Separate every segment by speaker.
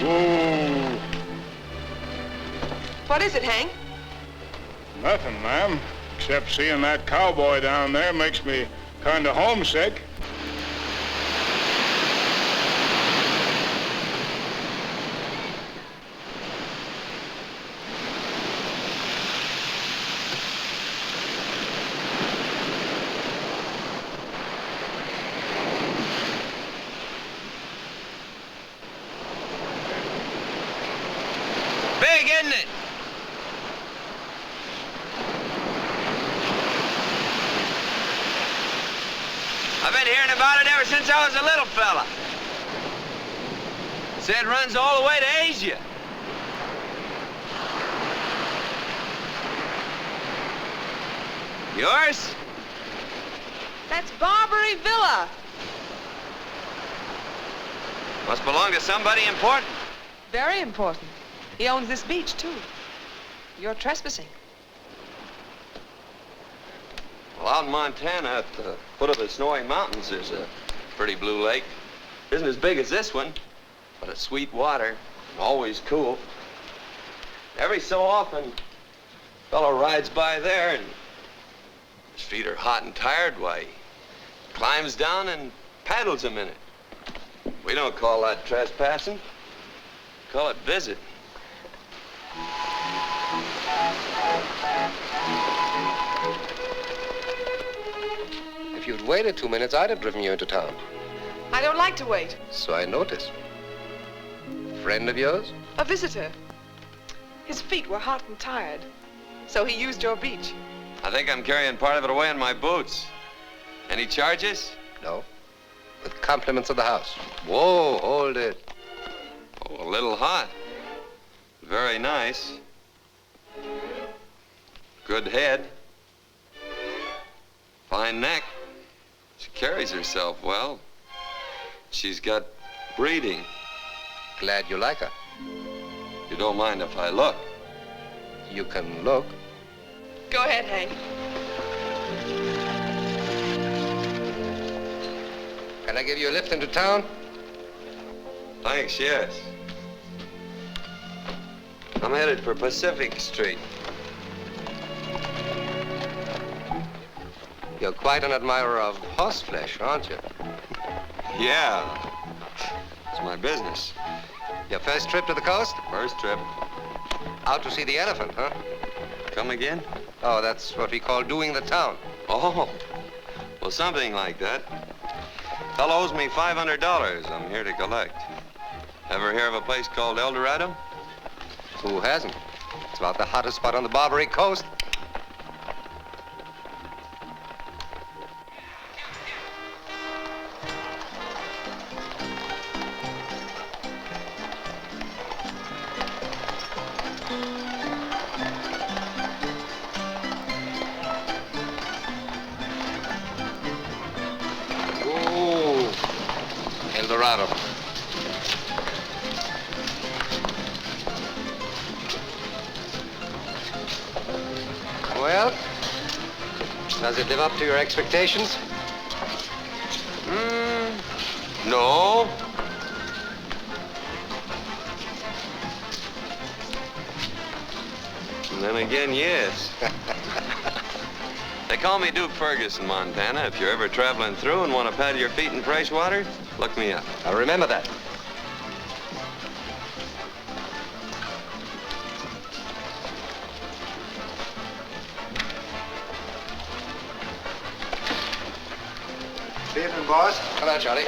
Speaker 1: Whoa.
Speaker 2: What is it, Hank?
Speaker 1: Nothing, ma'am. Except seeing that cowboy down there makes me kind of homesick.
Speaker 3: Big, isn't it? I've been hearing about it ever since I was a little fella. Said it runs all the way to Asia. Yours?
Speaker 2: That's Barbary Villa.
Speaker 3: Must belong to somebody important.
Speaker 2: Very important. He owns this beach, too. You're trespassing.
Speaker 3: Well, out in Montana, at the foot of the Snowy Mountains, there's a pretty blue lake. Isn't as big as this one, but it's sweet water, and always cool. Every so often, a fellow rides by there, and his feet are hot and tired. Why, he climbs down and paddles a minute. We don't call that trespassing. We call it visit.
Speaker 4: If you'd waited 2 minutes, I'd have driven you into town.
Speaker 2: I don't like to wait.
Speaker 4: So I noticed. Friend of yours?
Speaker 2: A visitor. His feet were hot and tired, so he used your beach.
Speaker 3: I think I'm carrying part of it away in my boots. Any charges?
Speaker 4: No. With compliments of the house. Whoa, hold it.
Speaker 3: Oh, a little hot. Very nice. Good head. Fine neck. She carries herself well. She's got breeding.
Speaker 4: Glad you like her.
Speaker 3: You don't mind if I look?
Speaker 4: You can look.
Speaker 2: Go ahead, Hank.
Speaker 4: Can I give you a lift into town?
Speaker 3: Thanks, yes. I'm headed for Pacific Street.
Speaker 4: You're quite an admirer of horseflesh, aren't you?
Speaker 3: Yeah. It's my business.
Speaker 4: Your first trip to the coast?
Speaker 3: First trip.
Speaker 4: Out to see the elephant, huh?
Speaker 3: Come again?
Speaker 4: Oh, that's what we call doing the town.
Speaker 3: Oh, well, something like that. Fellow owes me $500. I'm here to collect. Ever hear of a place called El Dorado?
Speaker 4: Who hasn't? It's about the hottest spot on the Barbary coast. El Dorado. Well, does it live up to your expectations?
Speaker 3: No. And then again, yes. They call me Duke Ferguson, Montana. If you're ever traveling through and want to paddle your feet in fresh water, look me up.
Speaker 4: I'll remember that. Good evening, boss. Hello, Charlie.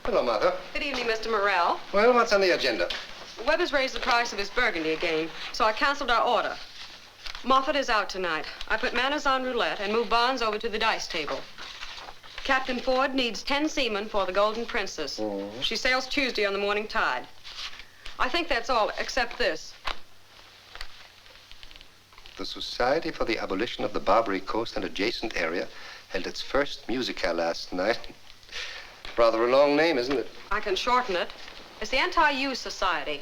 Speaker 4: Hello, Martha.
Speaker 2: Good evening, Mr. Morrell.
Speaker 4: Well, what's on the agenda?
Speaker 5: Weber's raised the price of his burgundy again, so I canceled our order. Moffat is out tonight. I put manners on roulette and moved Barnes over to the dice table. Captain Ford needs 10 seamen for the Golden Princess. She sails Tuesday on the morning tide. I think that's all, except this.
Speaker 4: The Society for the Abolition of the Barbary Coast and adjacent area held its first musicale last night. Rather a long name, isn't it?
Speaker 5: I can shorten it. It's the Anti-Use Society.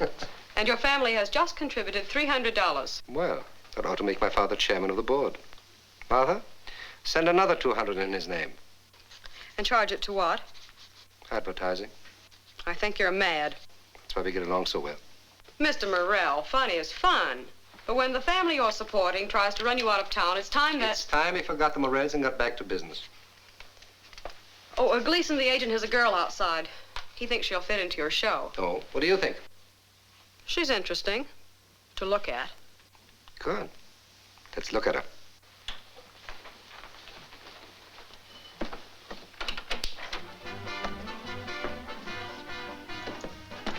Speaker 5: And your family has just contributed $300.
Speaker 4: Well, that ought to make my father chairman of the board. Martha, send another 200 in his name.
Speaker 5: And charge it to what?
Speaker 4: Advertising.
Speaker 5: I think you're mad.
Speaker 4: That's why we get along so well.
Speaker 5: Mr. Morrell, fun is fun. But when the family you're supporting tries to run you out of town, it's time that...
Speaker 4: It's time he forgot the Morels and got back to business.
Speaker 5: Oh, Gleason, the agent, has a girl outside. He thinks she'll fit into your show.
Speaker 4: Oh, what do you think?
Speaker 5: She's interesting to look at.
Speaker 4: Good. Let's look at her.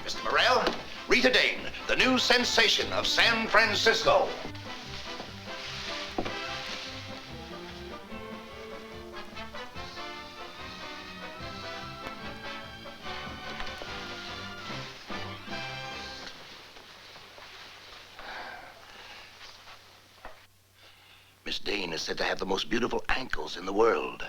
Speaker 6: Mr. Morrell, Rita Dane, the new sensation of San Francisco. Miss Dane is said to have the most beautiful ankles in the world.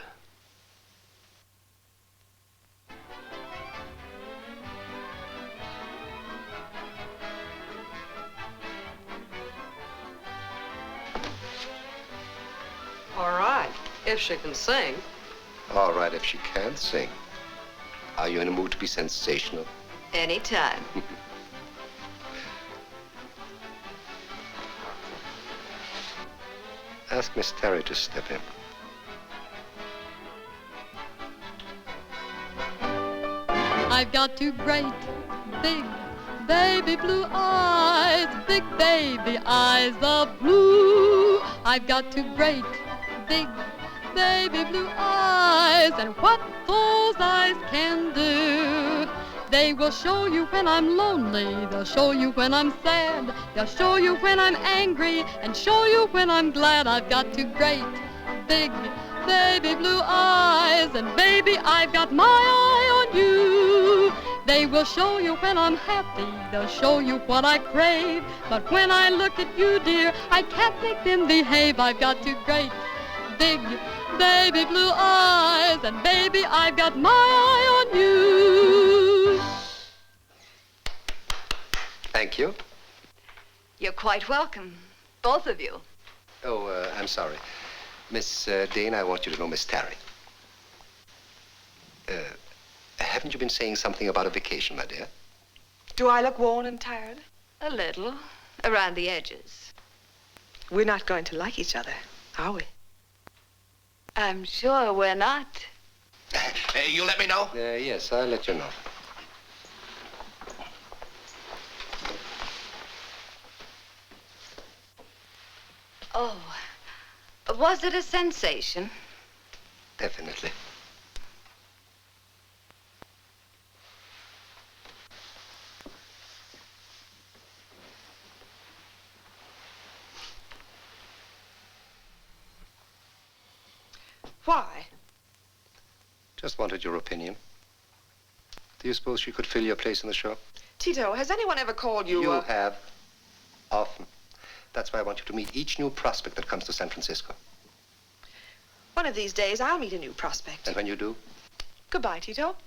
Speaker 5: All right, if she can sing.
Speaker 4: All right, if she can't sing. Are you in a mood to be sensational?
Speaker 7: Anytime.
Speaker 4: Ask Miss Terry to step in.
Speaker 8: I've got two great, big, baby blue eyes, big baby eyes of blue. I've got two great, big, baby blue eyes, and what those eyes can do. They will show you when I'm lonely, they'll show you when I'm sad, they'll show you when I'm angry, and show you when I'm glad. I've got two great, big, baby blue eyes, and baby, I've got my eye on you. They will show you when I'm happy, they'll show you what I crave, but when I look at you, dear, I can't make them behave. I've got two great, big, baby blue eyes, and baby, I've got my eye on you.
Speaker 4: Thank you.
Speaker 7: You're quite welcome, both of you.
Speaker 4: Oh, I'm sorry. Miss Dane, I want you to know Miss Terry. Haven't you been saying something about a vacation, my dear?
Speaker 2: Do I look worn and tired?
Speaker 7: A little, around the edges.
Speaker 2: We're not going to like each other, are we?
Speaker 7: I'm sure we're not.
Speaker 6: You let me know?
Speaker 4: Yes, I'll let you know.
Speaker 7: Oh, was it a sensation?
Speaker 4: Definitely.
Speaker 2: Why?
Speaker 4: Just wanted your opinion. Do you suppose she could fill your place in the show?
Speaker 2: Tito, has anyone ever called you?
Speaker 4: You have. Often. That's why I want you to meet each new prospect that comes to San Francisco.
Speaker 2: One of these days, I'll meet a new prospect.
Speaker 4: And when you do?
Speaker 2: Goodbye, Tito.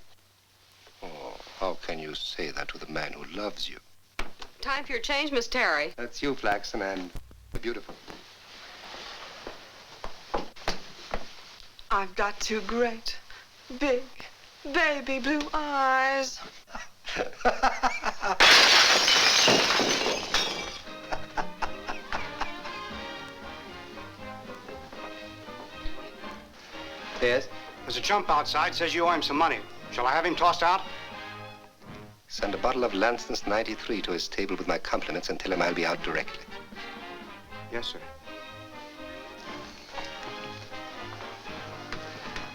Speaker 4: Oh, how can you say that to the man who loves you?
Speaker 5: Time for your change, Miss Terry.
Speaker 4: That's you, Flaxen, and the beautiful.
Speaker 2: I've got two great, big, baby blue eyes.
Speaker 4: Yes?
Speaker 9: There's a chump outside, says you owe him some money. Shall I have him tossed out?
Speaker 4: Send a bottle of Lanston's 93 to his table with my compliments and tell him I'll be out directly.
Speaker 9: Yes, sir.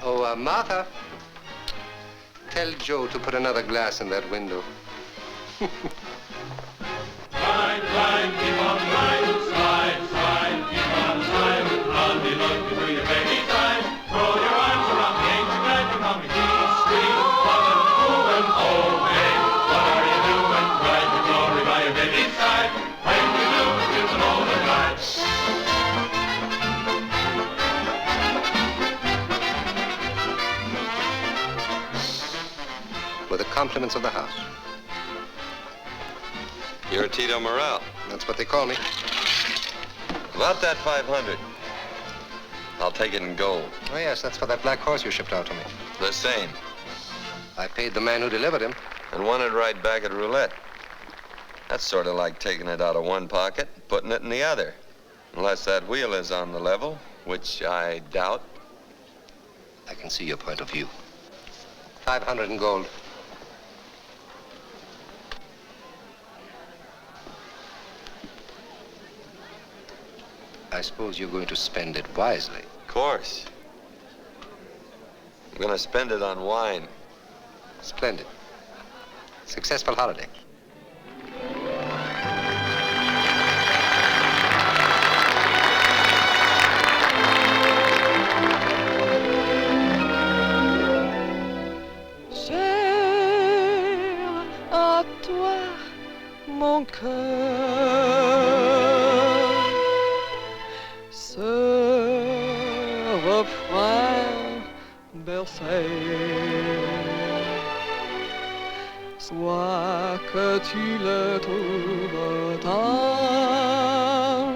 Speaker 4: Oh, Martha, tell Joe to put another glass in that window.
Speaker 10: slide, keep on slide, slide, slide, keep on slide. Blondie, look into your baby eyes. Throw your arms around me, ain't you glad you found me? Sweet, sweet, loving, moving, oh, babe. What are you doing? Ride the glory by your baby's side. When you do, you can hold it right.
Speaker 4: With the compliments of the house.
Speaker 3: You're Tito Morel.
Speaker 4: That's what they call me.
Speaker 3: About that 500. I'll take it in gold.
Speaker 4: Oh, yes, that's for that black horse you shipped out to me.
Speaker 3: The same.
Speaker 4: I paid the man who delivered him.
Speaker 3: And won it right back at roulette. That's sort of like taking it out of one pocket, putting it in the other. Unless that wheel is on the level, which I doubt.
Speaker 4: I can see your point of view. 500 in gold. I suppose you're going to spend it wisely.
Speaker 3: Of course. I'm gonna spend it on wine.
Speaker 4: Splendid. Successful holiday.
Speaker 2: Cher à toi, mon cœur. Ce refrain bercé. Soit que tu le trouves tendre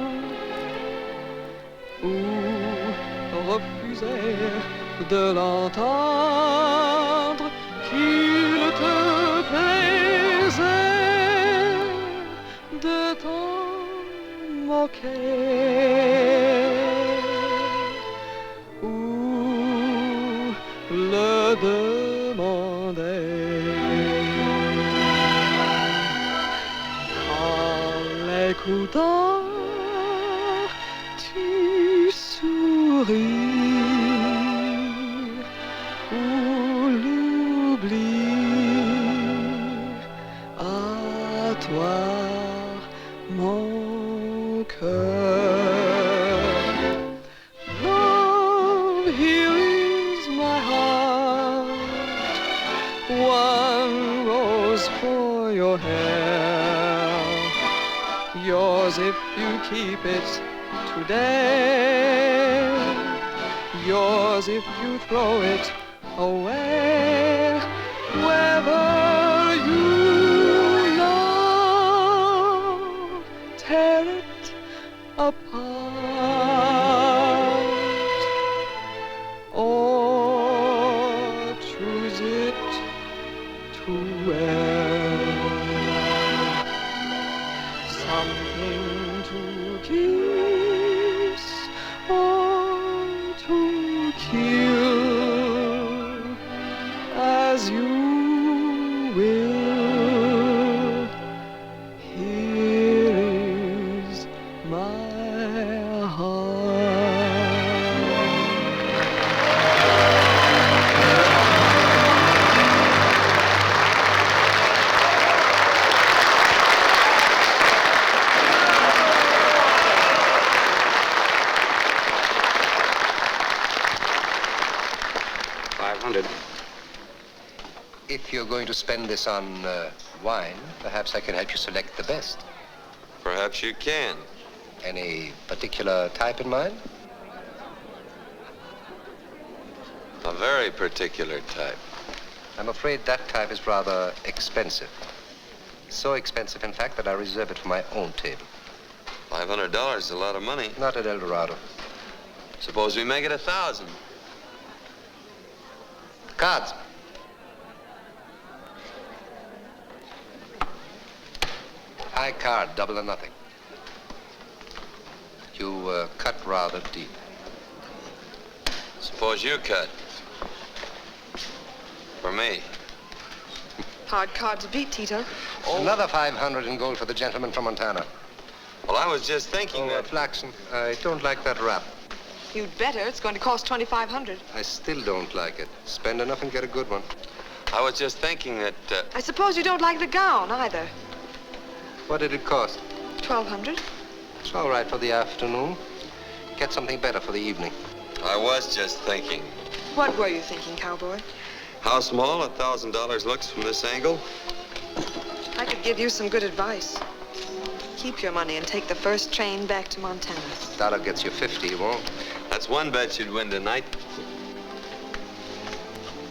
Speaker 2: ou refuser de l'entendre, qu'il te plaisait de t'en moquer ou le demander. Écoutant, tu souris ou l'oubli. À toi, mon cœur. Love, here is my heart. One rose for your hair. Yours if you keep it today. Yours if you throw it away. Whether you love, tear it apart, or choose it to wear. Something to kiss or to kill, as you will. Here is my heart.
Speaker 4: If you're going to spend this on wine, perhaps I can help you select the best.
Speaker 3: Perhaps you can.
Speaker 4: Any particular type in mind?
Speaker 3: A very particular type.
Speaker 4: I'm afraid that type is rather expensive. So expensive, in fact, that I reserve it for my own table.
Speaker 3: $500 is a lot of money.
Speaker 4: Not at El Dorado.
Speaker 3: Suppose we make it 1,000.
Speaker 4: Cards. High card, double or nothing. You cut rather deep.
Speaker 3: Suppose you cut. For me.
Speaker 2: Hard card to beat, Tito.
Speaker 4: Another 500 in gold for the gentleman from Montana.
Speaker 3: Well, I was just thinking that...
Speaker 4: Flaxen, I don't like that rap.
Speaker 2: You'd better. It's going to cost $2,500.
Speaker 4: I still don't like it. Spend enough and get a good one.
Speaker 3: I was just thinking that...
Speaker 2: I suppose you don't like the gown, either.
Speaker 4: What did it cost?
Speaker 2: $1,200.
Speaker 4: It's all right for the afternoon. Get something better for the evening.
Speaker 3: I was just thinking.
Speaker 2: What were you thinking, cowboy?
Speaker 3: How small $1,000 looks from this angle?
Speaker 2: I could give you some good advice. Keep your money and take the first train back to Montana.
Speaker 4: That'll get you 50, won't?
Speaker 3: That's one bet you'd win tonight.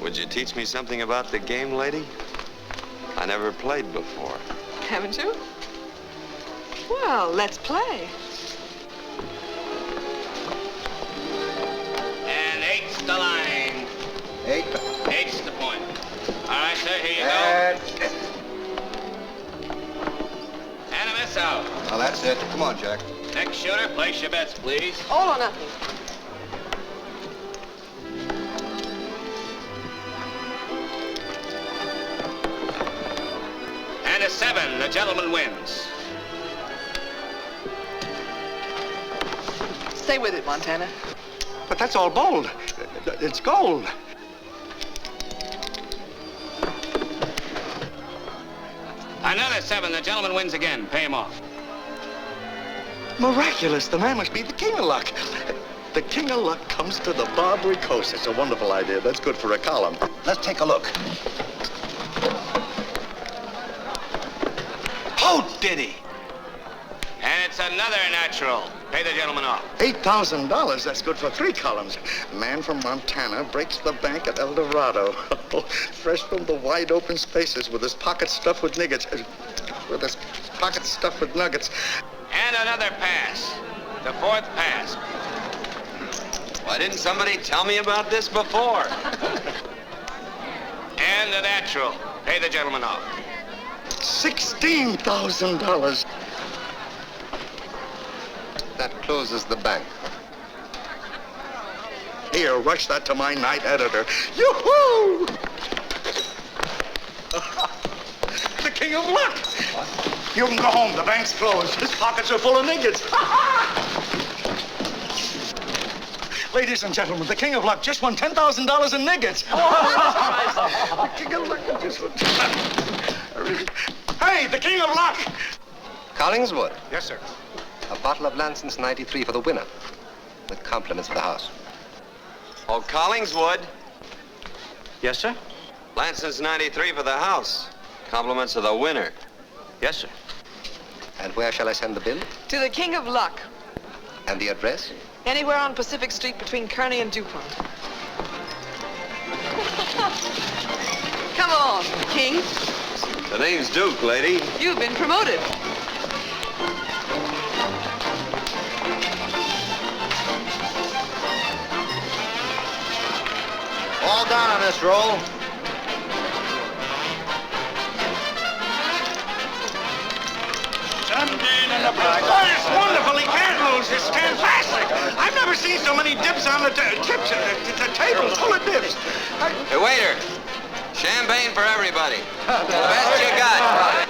Speaker 3: Would you teach me something about the game, lady? I never played before.
Speaker 2: Haven't you? Well, let's play.
Speaker 11: And 8's the line.
Speaker 4: 8.
Speaker 11: 8's the point. All right, sir, here you go. And a miss out.
Speaker 4: Well, that's it. Come on, Jack.
Speaker 11: Next shooter, place your bets, please.
Speaker 2: All or nothing.
Speaker 11: And a 7, the gentleman wins.
Speaker 2: Stay with it, Montana.
Speaker 9: But that's all gold. It's gold.
Speaker 11: Another 7, the gentleman wins again. Pay him off.
Speaker 9: Miraculous. The man must be the king of luck. The king of luck comes to the Barbary coast. It's a wonderful idea. That's good for a column.
Speaker 6: Let's take a look.
Speaker 9: Oh, did he?
Speaker 11: And it's another natural. Pay the gentleman off.
Speaker 9: $8,000. That's good for 3 columns. Man from Montana breaks the bank at El Dorado. Fresh from the wide open spaces with his pockets stuffed with nuggets.
Speaker 11: And another pass. The 4th pass.
Speaker 3: Why didn't somebody tell me about this before?
Speaker 11: And the natural. Pay the gentleman off.
Speaker 9: $16,000.
Speaker 4: That closes the bank.
Speaker 9: Here, rush that to my night editor. Yoo-hoo! The king of luck. You can go home. The bank's closed. His pockets are full of niggets. Ladies and gentlemen, the king of luck just won $10,000 in niggets. The king of luck just won. Hey, the king of luck.
Speaker 4: Collingswood,
Speaker 9: Yes, sir.
Speaker 4: a bottle of Lanson's 93 for the winner. With compliments for the house.
Speaker 3: Oh, Collingswood.
Speaker 9: Yes, sir.
Speaker 3: Lanson's 93 for the house. Compliments of the winner.
Speaker 9: Yes, sir.
Speaker 4: And where shall I send the bill?
Speaker 2: To the king of luck.
Speaker 4: And the address?
Speaker 2: Anywhere on Pacific Street between Kearney and DuPont. Come on, king.
Speaker 3: The name's Duke, lady.
Speaker 2: You've been promoted.
Speaker 6: All down on this roll.
Speaker 9: Oh, it's wonderful. He can't lose. It's fantastic. I've never seen so many dips on the tips. The table's full of dips.
Speaker 3: Hey, waiter. Champagne for everybody. The best you got.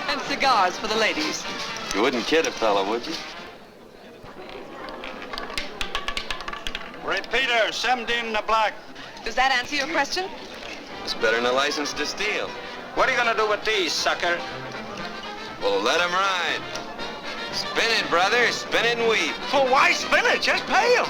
Speaker 2: And cigars for the ladies.
Speaker 3: You wouldn't kid a fella, would you?
Speaker 9: Repeater, 17 in the black.
Speaker 2: Does that answer your question?
Speaker 3: It's better than a license to steal.
Speaker 11: What are you gonna do with these, sucker?
Speaker 3: Well, let him ride. Spin it, brother. Spin it and weep.
Speaker 9: Well, why spin it? Just pay him.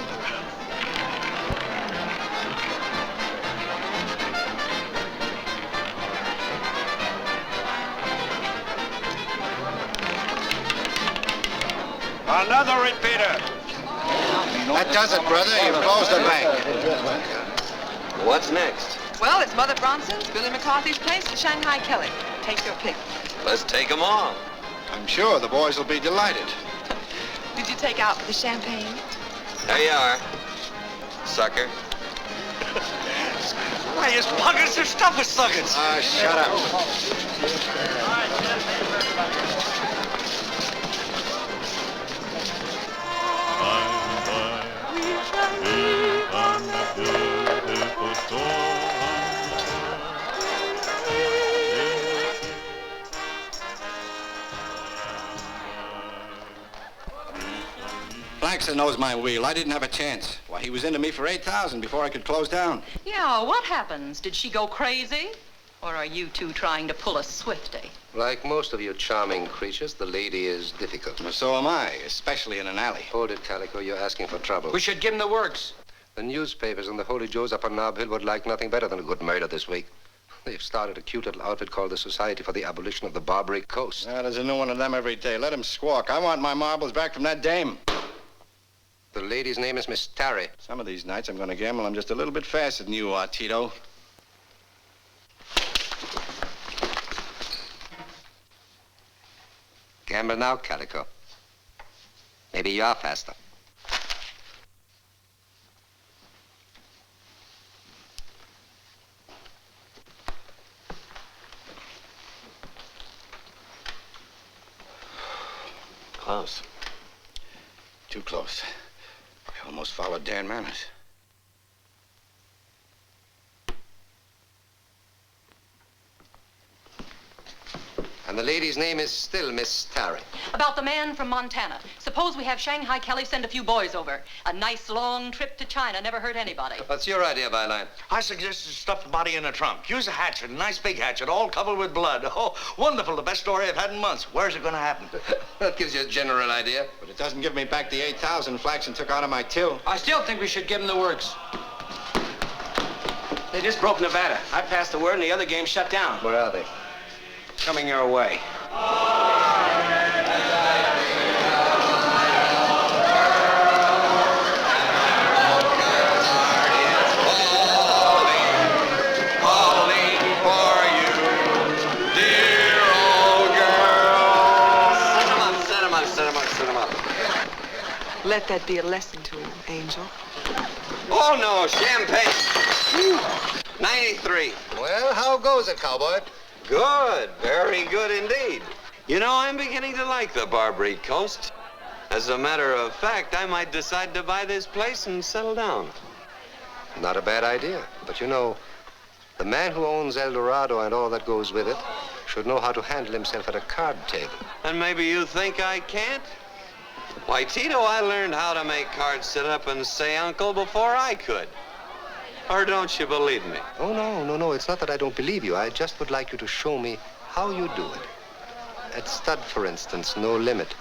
Speaker 9: Another repeater.
Speaker 6: That does it, brother. You've closed the bank.
Speaker 3: What's next?
Speaker 2: Well, it's Mother Bronson's, Billy McCarthy's place, and Shanghai Kelly. Take your pick.
Speaker 3: Let's take them all.
Speaker 6: I'm sure the boys will be delighted.
Speaker 2: Did you take out the champagne?
Speaker 3: There you are, sucker.
Speaker 9: Why, his pockets are stuffed with nuggets.
Speaker 6: Shut up.
Speaker 9: Blankson knows my wheel. I didn't have a chance. Why, he was into me for $8,000 before I could close down.
Speaker 12: Yeah, what happens? Did she go crazy? Or are you two trying to pull a Swifty?
Speaker 4: Like most of you charming creatures, the lady is difficult.
Speaker 13: Well, so am I, especially in an alley.
Speaker 4: Hold it, Calico. You're asking for trouble.
Speaker 11: We should give him the works.
Speaker 4: The newspapers and the Holy Joes up on Nob Hill would like nothing better than a good murder this week. They've started a cute little outfit called the Society for the Abolition of the Barbary Coast.
Speaker 13: There's a new one of them every day. Let him squawk. I want my marbles back from that dame.
Speaker 4: The lady's name is Miss Tarry.
Speaker 13: Some of these nights I'm going to gamble I'm just a little bit faster than you are, Tito.
Speaker 4: Gamble now, Calico. Maybe you're faster.
Speaker 13: Close. Too close. I almost followed Dan Manners.
Speaker 4: And the lady's name is still Miss Tarry.
Speaker 12: About the man from Montana. Suppose we have Shanghai Kelly send a few boys over. A nice long trip to China never hurt anybody.
Speaker 4: What's your idea, Byline?
Speaker 6: I suggested stuff the body in a trunk. Use a hatchet, a nice big hatchet, all covered with blood. Oh, wonderful. The best story I've had in months. Where's it going to happen?
Speaker 4: That gives you a general idea.
Speaker 13: But it doesn't give me back the 8,000 Flaxen took out of my till.
Speaker 11: I still think we should give him the works. They just broke Nevada. I passed the word and the other game shut down.
Speaker 4: Where are they?
Speaker 11: Coming your way.
Speaker 2: Let that be a lesson to him, Angel.
Speaker 3: Oh, no, champagne. 93.
Speaker 4: Well, how goes it, cowboy?
Speaker 3: Good, very good indeed. You know, I'm beginning to like the Barbary Coast. As a matter of fact, I might decide to buy this place and settle down.
Speaker 4: Not a bad idea. But you know, the man who owns El Dorado and all that goes with it should know how to handle himself at a card table.
Speaker 3: And maybe you think I can't? Why, Tito, I learned how to make cards sit up and say uncle before I could. Or don't you believe me?
Speaker 4: Oh, no. It's not that I don't believe you. I just would like you to show me how you do it. At stud, for instance, no limit.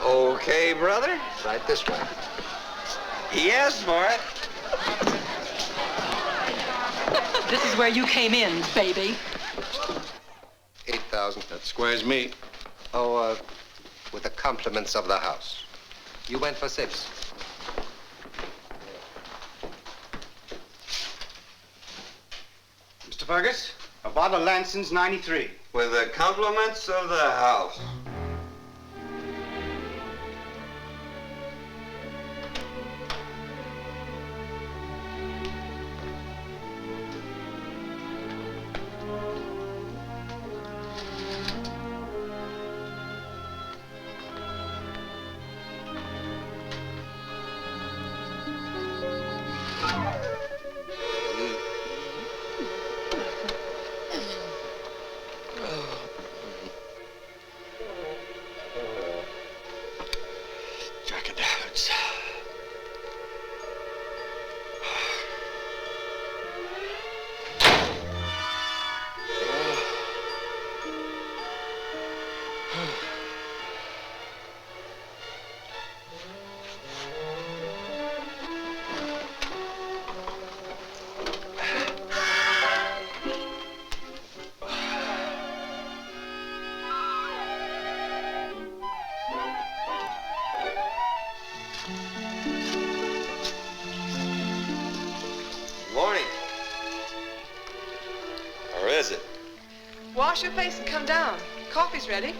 Speaker 3: Okay, brother.
Speaker 4: Right this way.
Speaker 3: Yes, for it.
Speaker 12: This is where you came in, baby.
Speaker 4: 8,000.
Speaker 13: That squares me.
Speaker 4: Oh, with the compliments of the house. You went for 6.
Speaker 14: Mr. Fergus, a bottle of Lanson's 93.
Speaker 3: With the compliments of the house.
Speaker 2: Wash your face and come down. Coffee's ready.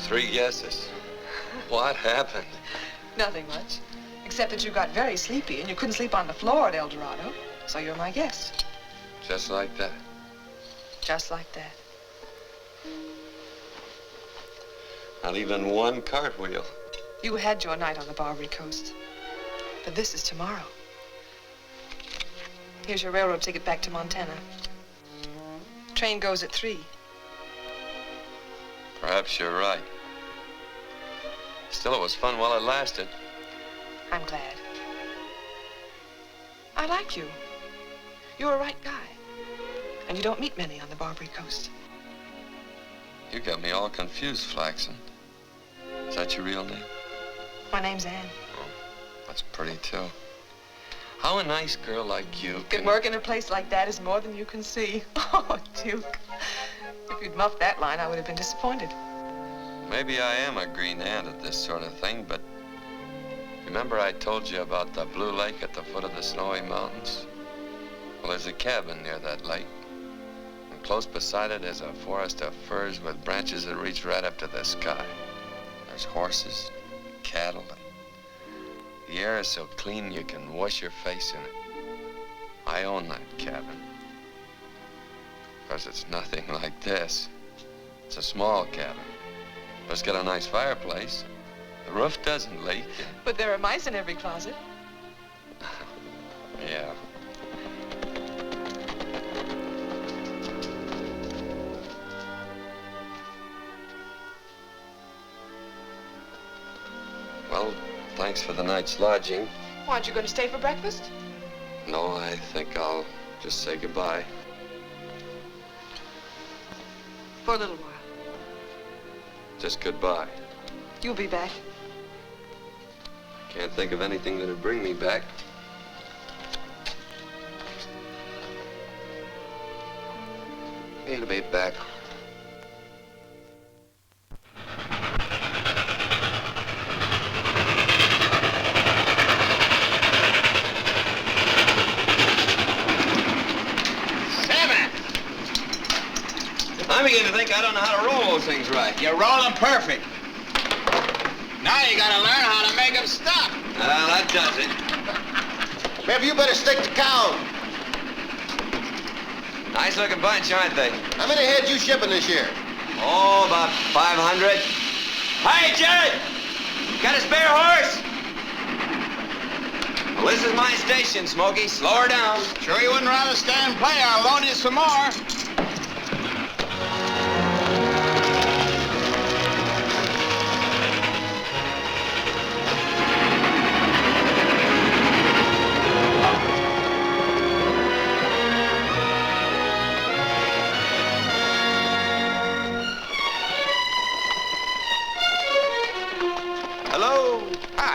Speaker 3: 3 guesses. What happened?
Speaker 2: Nothing much. Except that you got very sleepy and you couldn't sleep on the floor at El Dorado. So you're my guest.
Speaker 3: Just like that.
Speaker 2: Just like that.
Speaker 3: Not even one cartwheel.
Speaker 2: You had your night on the Barbary coast. But this is tomorrow. Here's your railroad ticket back to Montana. Train goes at 3.
Speaker 3: Perhaps you're right. Still, it was fun while it lasted.
Speaker 2: I'm glad. I like you. You're a right guy. And you don't meet many on the Barbary coast.
Speaker 3: You got me all confused, Flaxen. Is that your real name?
Speaker 2: My name's Anne.
Speaker 3: Oh, that's pretty, too. How a nice girl like you
Speaker 2: Can work in a place like that is more than you can see. Oh, Duke. If you'd muffed that line, I would have been disappointed.
Speaker 3: Maybe I am a green ant at this sort of thing, but remember I told you about the blue lake at the foot of the snowy mountains? Well, there's a cabin near that lake. And close beside it is a forest of firs with branches that reach right up to the sky. There's horses, cattle, and the air is so clean you can wash your face in it. I own that cabin. Of course, it's nothing like this. It's a small cabin. But it's got a nice fireplace. The roof doesn't leak.
Speaker 2: But there are mice in every closet.
Speaker 3: Yeah. Well, thanks for the night's lodging.
Speaker 2: Aren't you going to stay for breakfast?
Speaker 3: No, I think I'll just say goodbye.
Speaker 2: For a little while.
Speaker 3: Just goodbye.
Speaker 2: You'll be back.
Speaker 3: Can't think of anything that'd bring me back.
Speaker 4: He'll be back.
Speaker 11: I'm beginning to think I don't know how to roll those things right.
Speaker 15: You roll them perfect. Now you gotta learn how to make them stop.
Speaker 3: Well, that does it.
Speaker 15: Maybe you better stick to cows.
Speaker 3: Nice looking bunch, aren't they?
Speaker 15: How many heads you shipping this year?
Speaker 3: Oh, about 500. Hey, Jared! Got a spare horse? Well, this is my station, Smokey. Slow her down.
Speaker 15: Sure you wouldn't rather stay and play? I'll loan you some more.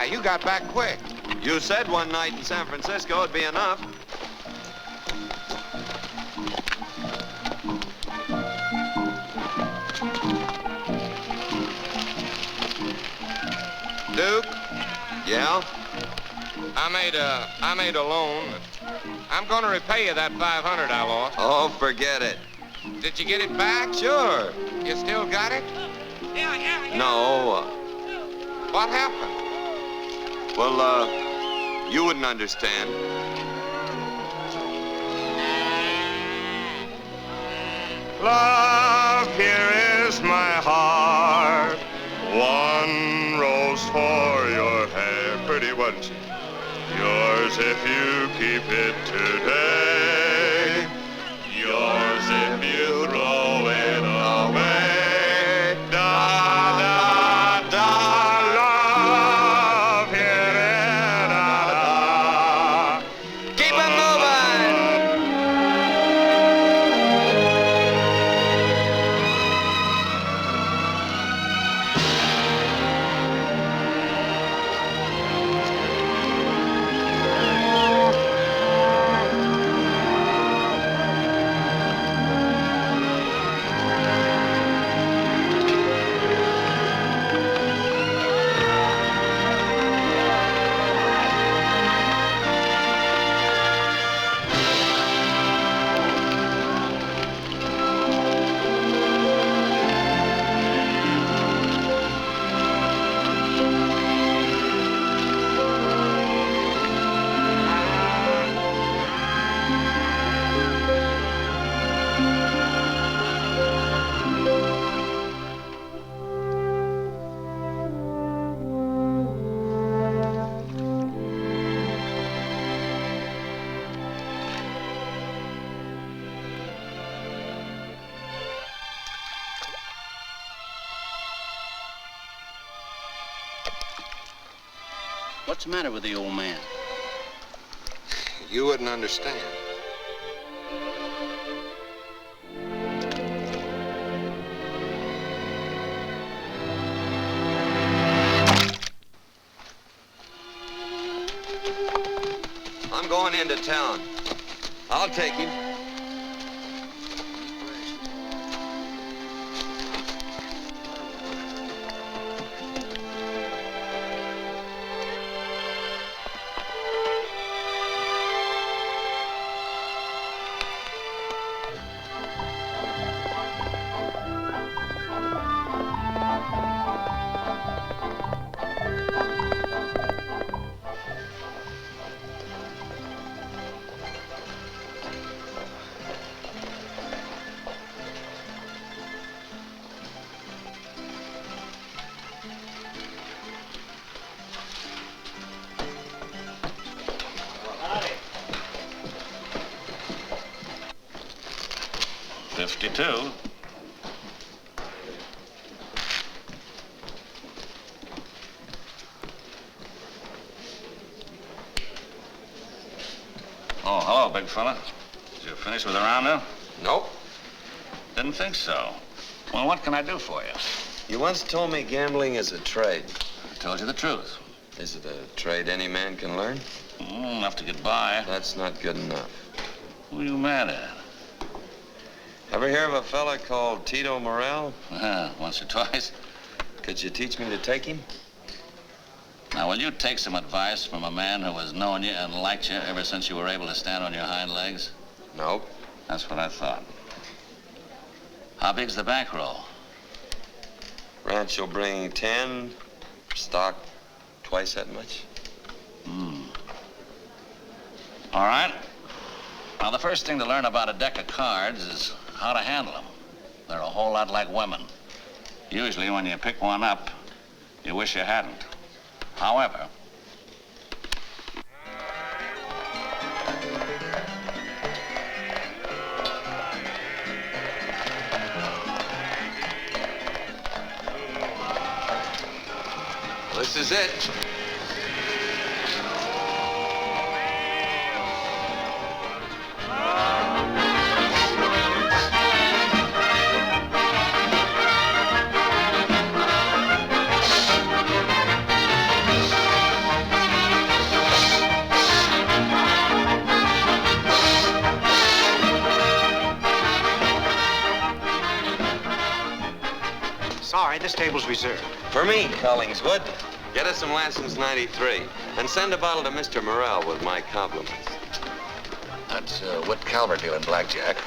Speaker 11: You got back quick.
Speaker 3: You said one night in San Francisco would be enough.
Speaker 11: Duke?
Speaker 3: Yeah?
Speaker 11: I made a loan. I'm gonna repay you that 500 I lost.
Speaker 3: Oh, forget it.
Speaker 11: Did you get it back?
Speaker 3: Sure.
Speaker 11: You still got it?
Speaker 3: No.
Speaker 11: What happened?
Speaker 3: Well, you wouldn't understand.
Speaker 1: Love, here is my heart. One rose for your hair. Pretty, wasn't she? Yours if you keep it today. Yours if you throw it away. Da, da, da, love, here is da, da.
Speaker 3: Keep it moving!
Speaker 13: What's the matter with the old man?
Speaker 3: You wouldn't understand. I'm going into town. I'll take him.
Speaker 16: $52. Oh, hello, big fella. Did you finish with the round now?
Speaker 3: Nope.
Speaker 16: Didn't think so. Well, what can I do for you?
Speaker 3: You once told me gambling is a trade.
Speaker 16: I told you the truth.
Speaker 3: Is it a trade any man can learn?
Speaker 16: Enough to get by.
Speaker 3: That's not good enough.
Speaker 16: Who are you mad at?
Speaker 3: Ever hear of a fella called Tito Morel?
Speaker 16: Once or twice.
Speaker 3: Could you teach me to take him?
Speaker 16: Now, will you take some advice from a man who has known you and liked you ever since you were able to stand on your hind legs?
Speaker 3: Nope.
Speaker 16: That's what I thought. How big's the bankroll?
Speaker 3: Ranch will bring 10, stock twice that much.
Speaker 16: All right. Now, the first thing to learn about a deck of cards is how to handle them. They're a whole lot like women. Usually, when you pick one up, you wish you hadn't. However,
Speaker 3: this is it.
Speaker 14: Sorry, this table's reserved.
Speaker 3: For me, Collingswood. Get us some Lansing's 93. And send a bottle to Mr. Morel with my compliments.
Speaker 16: that's Whit Calvert doing blackjack.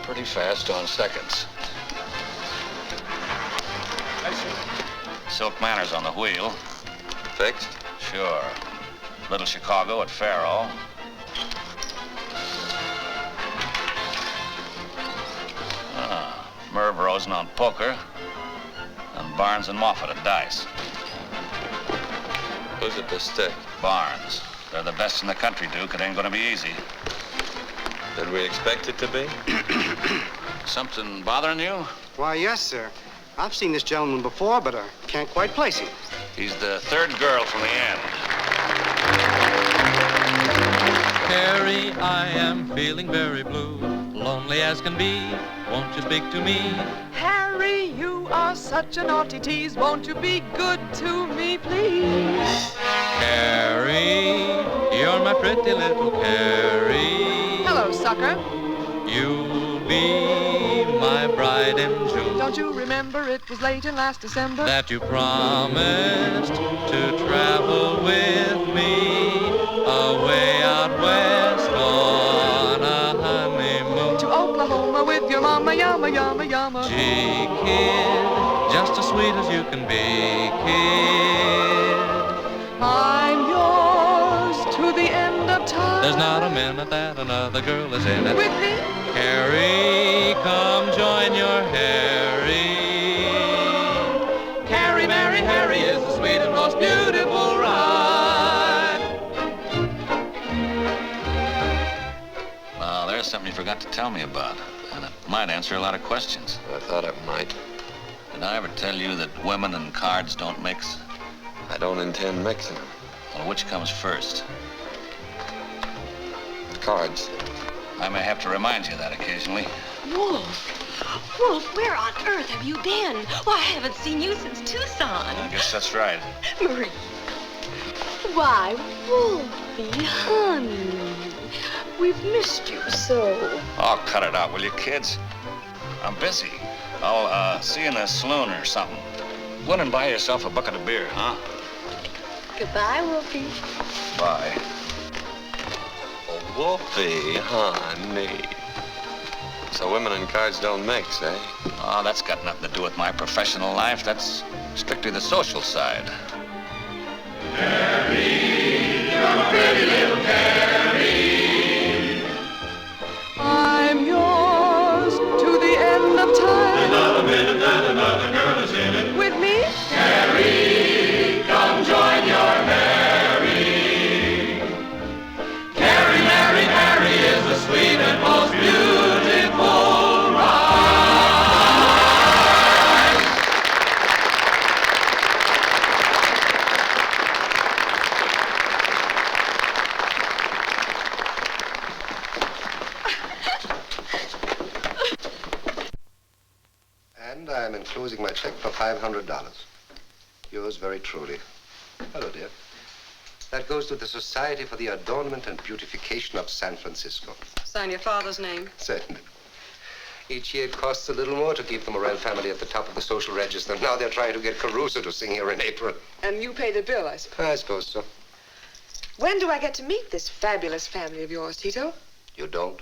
Speaker 16: Pretty fast on seconds. Silk Manor's on the wheel.
Speaker 3: Fixed?
Speaker 16: Sure. Little Chicago at Faro. Merv Rosen on poker. And Barnes and Moffat at dice.
Speaker 3: Who's at the stick?
Speaker 16: Barnes. They're the best in the country, Duke. It ain't gonna be easy.
Speaker 3: Did we expect it to be?
Speaker 16: Something bothering you?
Speaker 14: Why, yes, sir. I've seen this gentleman before, but I can't quite place him.
Speaker 16: He's the third girl from the end.
Speaker 17: Harry, I am feeling very blue, lonely as can be. Won't you speak to me?
Speaker 2: Harry, you are such a naughty tease. Won't you be good to me, please?
Speaker 17: Carrie, you're my pretty little Carrie.
Speaker 2: Hello, sucker.
Speaker 17: You'll be my bride in June.
Speaker 2: Don't you remember it was late in last December?
Speaker 17: That you promised to travel with me away out west on a honeymoon.
Speaker 2: To Oklahoma with your mama, yama, yama, yama.
Speaker 17: Gee, kid, just as sweet as you can be, kid.
Speaker 2: I'm yours to the end of time.
Speaker 17: There's not a minute that another girl is in it.
Speaker 2: With me?
Speaker 17: Harry, come join your Harry.
Speaker 2: Carrie, marry Harry is the sweet and most beautiful ride.
Speaker 16: Now, there's something you forgot to tell me about, and it might answer a lot of questions.
Speaker 3: I thought it might.
Speaker 16: Did I ever tell you that women and cards don't mix?
Speaker 3: I don't intend mixing them.
Speaker 16: Well, which comes first?
Speaker 3: Cards.
Speaker 16: I may have to remind you of that occasionally.
Speaker 12: Wolf! Wolf, where on earth have you been? Why, I haven't seen you since Tucson.
Speaker 16: I guess that's right.
Speaker 12: Marie. Why, Wolfie, honey. We've missed you so.
Speaker 16: Oh, cut it out, will you, kids? I'm busy. I'll see you in the saloon or something. Go in and buy yourself a bucket of beer, huh?
Speaker 12: Goodbye, Wolfie.
Speaker 16: Bye.
Speaker 3: Oh, Wolfie, honey. So women and cards don't mix, eh?
Speaker 16: Oh, that's got nothing to do with my professional life. That's strictly the social side.
Speaker 10: Carrie, you're a pretty little Carrie.
Speaker 2: I'm yours to the end of time.
Speaker 10: Another minute and another girl is in it.
Speaker 2: With me?
Speaker 10: Carrie, come join your Harry. Carrie, Mary, Harry is the sweet and most beautiful ride.
Speaker 4: And I'm enclosing my check for $500. Yours very truly. Hello, dear. That goes to the Society for the Adornment and Beautification of San Francisco.
Speaker 5: Sign your father's name.
Speaker 4: Certainly. Each year it costs a little more to keep the Morel family at the top of the social register. Now they're trying to get Caruso to sing here in April.
Speaker 2: And you pay the bill, I suppose.
Speaker 4: I suppose so.
Speaker 2: When do I get to meet this fabulous family of yours, Tito?
Speaker 4: You don't?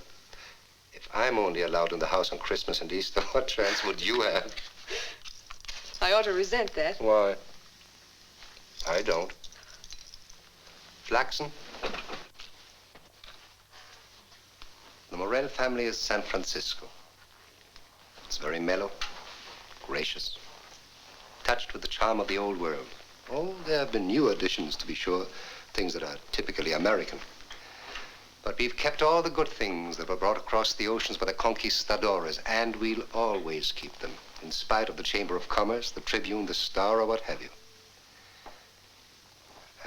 Speaker 4: If I'm only allowed in the house on Christmas and Easter, what chance would you have?
Speaker 2: I ought to resent that.
Speaker 4: Why? I don't. Flaxen? The Morel family is San Francisco. It's very mellow, gracious, touched with the charm of the old world. Oh, there have been new additions, to be sure, things that are typically American. But we've kept all the good things that were brought across the oceans by the conquistadores, and we'll always keep them, in spite of the Chamber of Commerce, the Tribune, the Star, or what have you.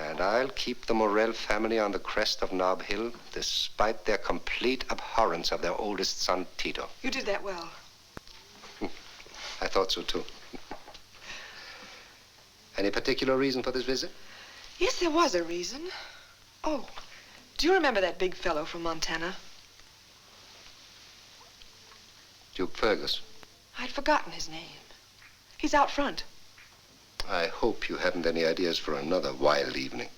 Speaker 4: And I'll keep the Morel family on the crest of Nob Hill, despite their complete abhorrence of their oldest son, Tito.
Speaker 2: You did that well.
Speaker 4: I thought so, too. Any particular reason for this visit?
Speaker 2: Yes, there was a reason. Oh, do you remember that big fellow from Montana?
Speaker 4: Duke Fergus.
Speaker 2: I'd forgotten his name. He's out front.
Speaker 4: I hope you haven't any ideas for another wild evening.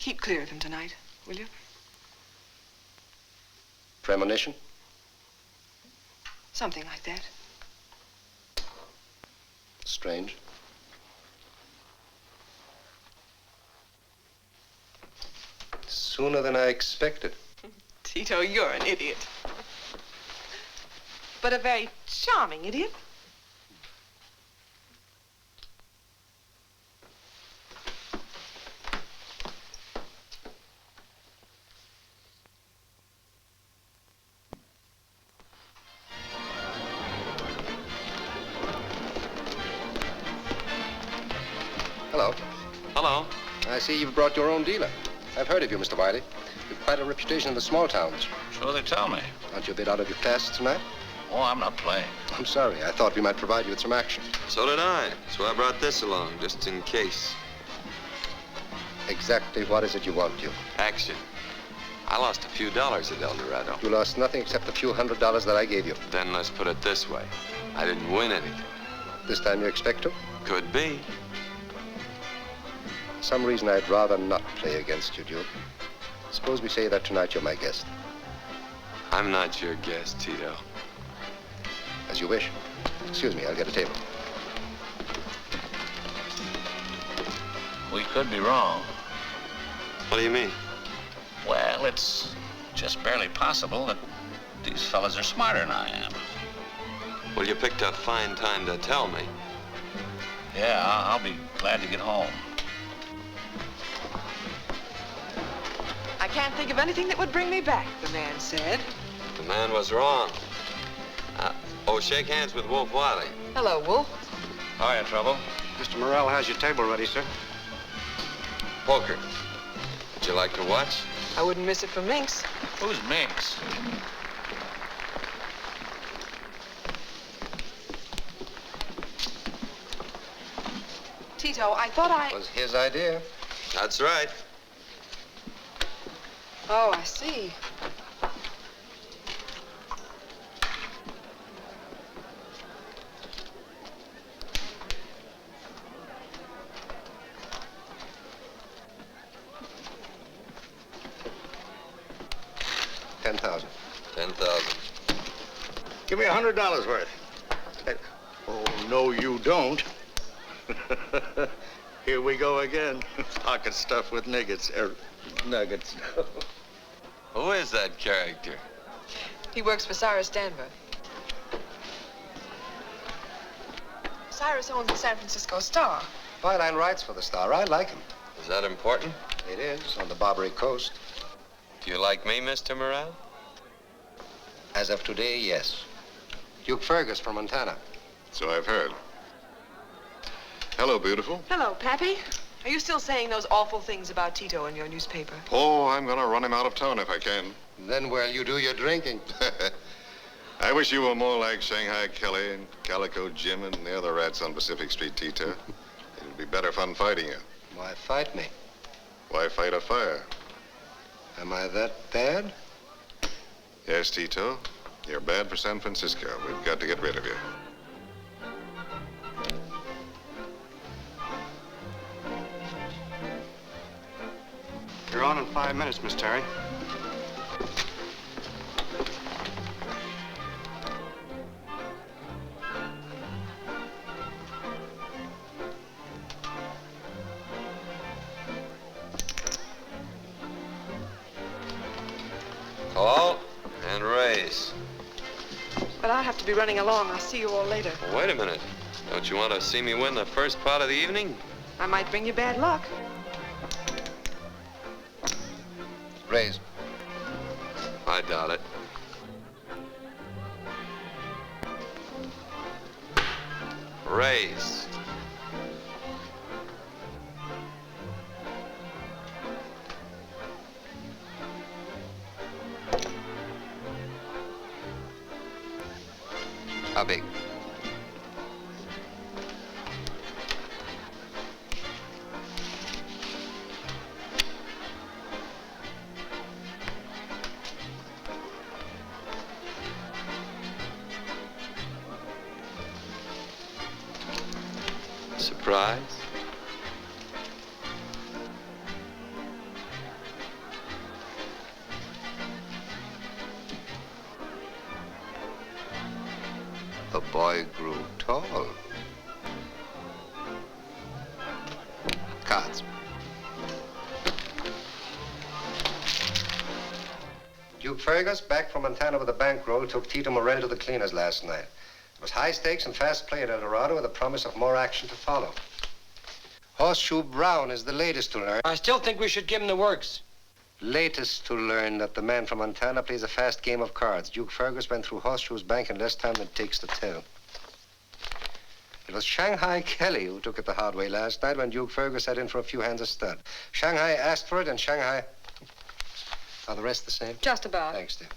Speaker 2: Keep clear of him tonight, will you?
Speaker 4: Premonition?
Speaker 2: Something like that.
Speaker 4: Strange. Sooner than I expected.
Speaker 2: Tito, you're an idiot. But a very charming idiot.
Speaker 4: Hello.
Speaker 3: Hello.
Speaker 4: I see you've brought your own dealer. I've heard of you, Mr. Wiley. You've quite a reputation in the small towns.
Speaker 16: So they tell me.
Speaker 4: Aren't you a bit out of your class tonight?
Speaker 16: Oh, I'm not playing.
Speaker 4: I'm sorry. I thought we might provide you with some action.
Speaker 3: So did I. So I brought this along, just in case.
Speaker 4: Exactly what is it you want, Duke?
Speaker 3: Action. I lost a few dollars at El Dorado.
Speaker 4: You lost nothing except the few $100 that I gave you.
Speaker 3: Then let's put it this way. I didn't win anything.
Speaker 4: This time you expect to?
Speaker 3: Could be.
Speaker 4: For some reason, I'd rather not play against you, Duke. Suppose we say that tonight you're my guest.
Speaker 3: I'm not your guest, Tito.
Speaker 4: As you wish. Excuse me, I'll get a table.
Speaker 16: We could be wrong.
Speaker 3: What do you mean?
Speaker 16: Well, it's just barely possible that these fellas are smarter than I am.
Speaker 3: Well, you picked a fine time to tell me.
Speaker 16: Yeah, I'll be glad to get home.
Speaker 2: I can't think of anything that would bring me back, the man said.
Speaker 3: The man was wrong. Shake hands with Wolf Wiley.
Speaker 2: Hello, Wolf.
Speaker 16: Hiya, Trouble.
Speaker 14: Mr. Morel has your table ready, sir.
Speaker 3: Poker. Would you like to watch?
Speaker 2: I wouldn't miss it for Minx.
Speaker 16: Who's Minx?
Speaker 2: Tito, I thought I...
Speaker 4: It was his idea.
Speaker 3: That's right.
Speaker 2: Oh, I see.
Speaker 4: $10,000.
Speaker 3: 10,000.
Speaker 9: Give me $100 worth. Oh, no, you don't. Here we go again. Pocket stuff with nuggets. Nuggets.
Speaker 3: Who is that character?
Speaker 2: He works for Cyrus Danver. Cyrus owns the San Francisco Star.
Speaker 4: Byline writes for the Star. I like him.
Speaker 3: Is that important?
Speaker 4: It is, on the Barbary coast.
Speaker 3: Do you like me, Mr. Morrell?
Speaker 4: As of today, yes. Duke Fergus from Montana.
Speaker 18: So I've heard. Hello, beautiful.
Speaker 2: Hello, Pappy. Are you still saying those awful things about Tito in your newspaper?
Speaker 18: Oh, I'm gonna run him out of town if I can.
Speaker 4: Then where'll you do your drinking?
Speaker 18: I wish you were more like Shanghai Kelly and Calico Jim and the other rats on Pacific Street, Tito. It'd be better fun fighting you.
Speaker 4: Why fight me?
Speaker 18: Why fight a fire?
Speaker 4: Am I that bad?
Speaker 18: Yes, Tito. You're bad for San Francisco. We've got to get rid of you.
Speaker 14: You're on in 5 minutes, Miss Terry.
Speaker 3: Call and raise.
Speaker 2: But I'll have to be running along. I'll see you all later.
Speaker 3: Well, wait a minute. Don't you want to see me win the first part of the evening?
Speaker 2: I might bring you bad luck.
Speaker 4: Raise.
Speaker 3: I doubt it. Raise.
Speaker 4: How big?
Speaker 3: Surprise.
Speaker 4: The boy grew tall. Cards. Duke Fergus, back from Montana with a bankroll, took Tito Morrell to the cleaners last night. It was high stakes and fast play at El Dorado with a promise of more action to follow. Horseshoe Brown is the latest to learn.
Speaker 19: I still think we should give him the works.
Speaker 4: Latest to learn that the man from Montana plays a fast game of cards. Duke Fergus went through Horseshoe's bank in less time than it takes to tell. It was Shanghai Kelly who took it the hard way last night when Duke Fergus sat in for a few hands of stud. Shanghai asked for it, and Shanghai... Are the rest the same?
Speaker 5: Just about.
Speaker 4: Thanks, dear.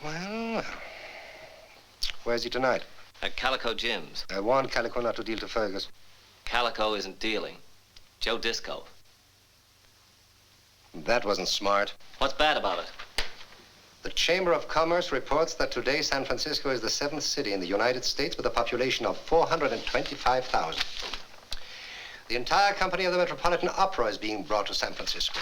Speaker 4: Well. Where's he tonight?
Speaker 20: At Calico Jim's.
Speaker 4: I warned Calico not to deal to Fergus.
Speaker 20: Calico isn't dealing. Joe Disco.
Speaker 4: That wasn't smart.
Speaker 20: What's bad about it?
Speaker 4: The Chamber of Commerce reports that today San Francisco is the 7th city in the United States with a population of 425,000. The entire company of the Metropolitan Opera is being brought to San Francisco.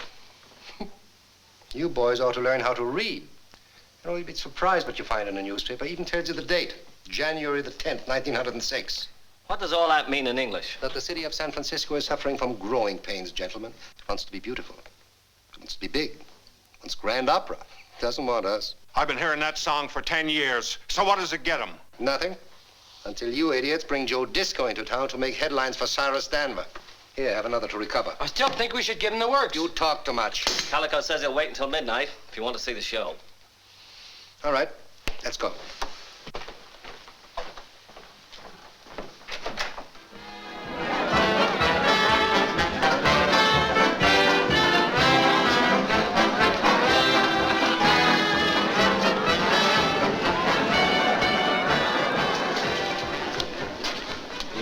Speaker 4: You boys ought to learn how to read. You know, you'd be surprised what you find in a newspaper. Even tells you the date, January the 10th, 1906.
Speaker 20: What does all that mean in English?
Speaker 4: That the city of San Francisco is suffering from growing pains, gentlemen. It wants to be beautiful. It wants to be big. It wants grand opera. It doesn't want us.
Speaker 13: I've been hearing that song for 10 years. So what does it get them?
Speaker 4: Nothing. Until you idiots bring Joe Disco into town to make headlines for Cyrus Danver. Here, have another to recover.
Speaker 19: I still think we should give him the works.
Speaker 4: You talk too much.
Speaker 20: Calico says he'll wait until midnight if you want to see the show.
Speaker 4: All right, let's go.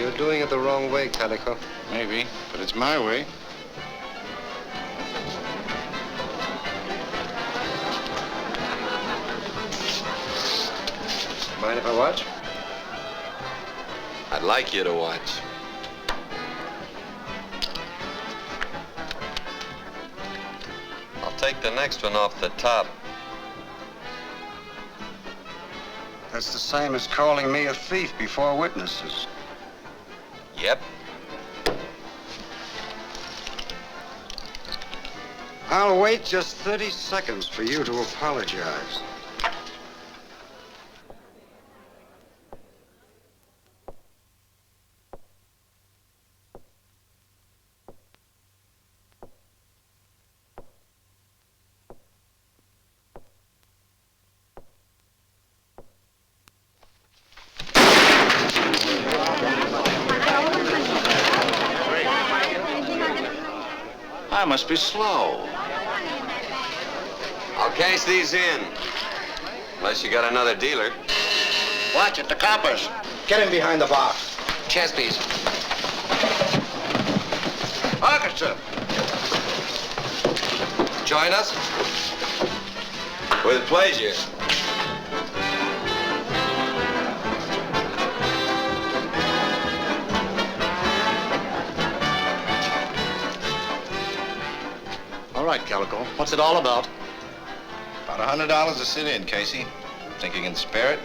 Speaker 4: You're doing it the wrong way, Calico.
Speaker 13: Maybe, but it's my way.
Speaker 4: Mind if I watch?
Speaker 3: I'd like you to watch. I'll take the next one off the top.
Speaker 14: That's the same as calling me a thief before witnesses.
Speaker 3: Yep.
Speaker 14: I'll wait just 30 seconds for you to apologize.
Speaker 16: I must be slow.
Speaker 3: I'll cash these in. Unless you got another dealer.
Speaker 13: Watch it, the coppers. Get him behind the box.
Speaker 4: Chess piece.
Speaker 13: Orchestra.
Speaker 3: Join us? With pleasure.
Speaker 13: All right, Calico. What's it all about?
Speaker 18: About $100 to sit in, Casey. Think you can spare it?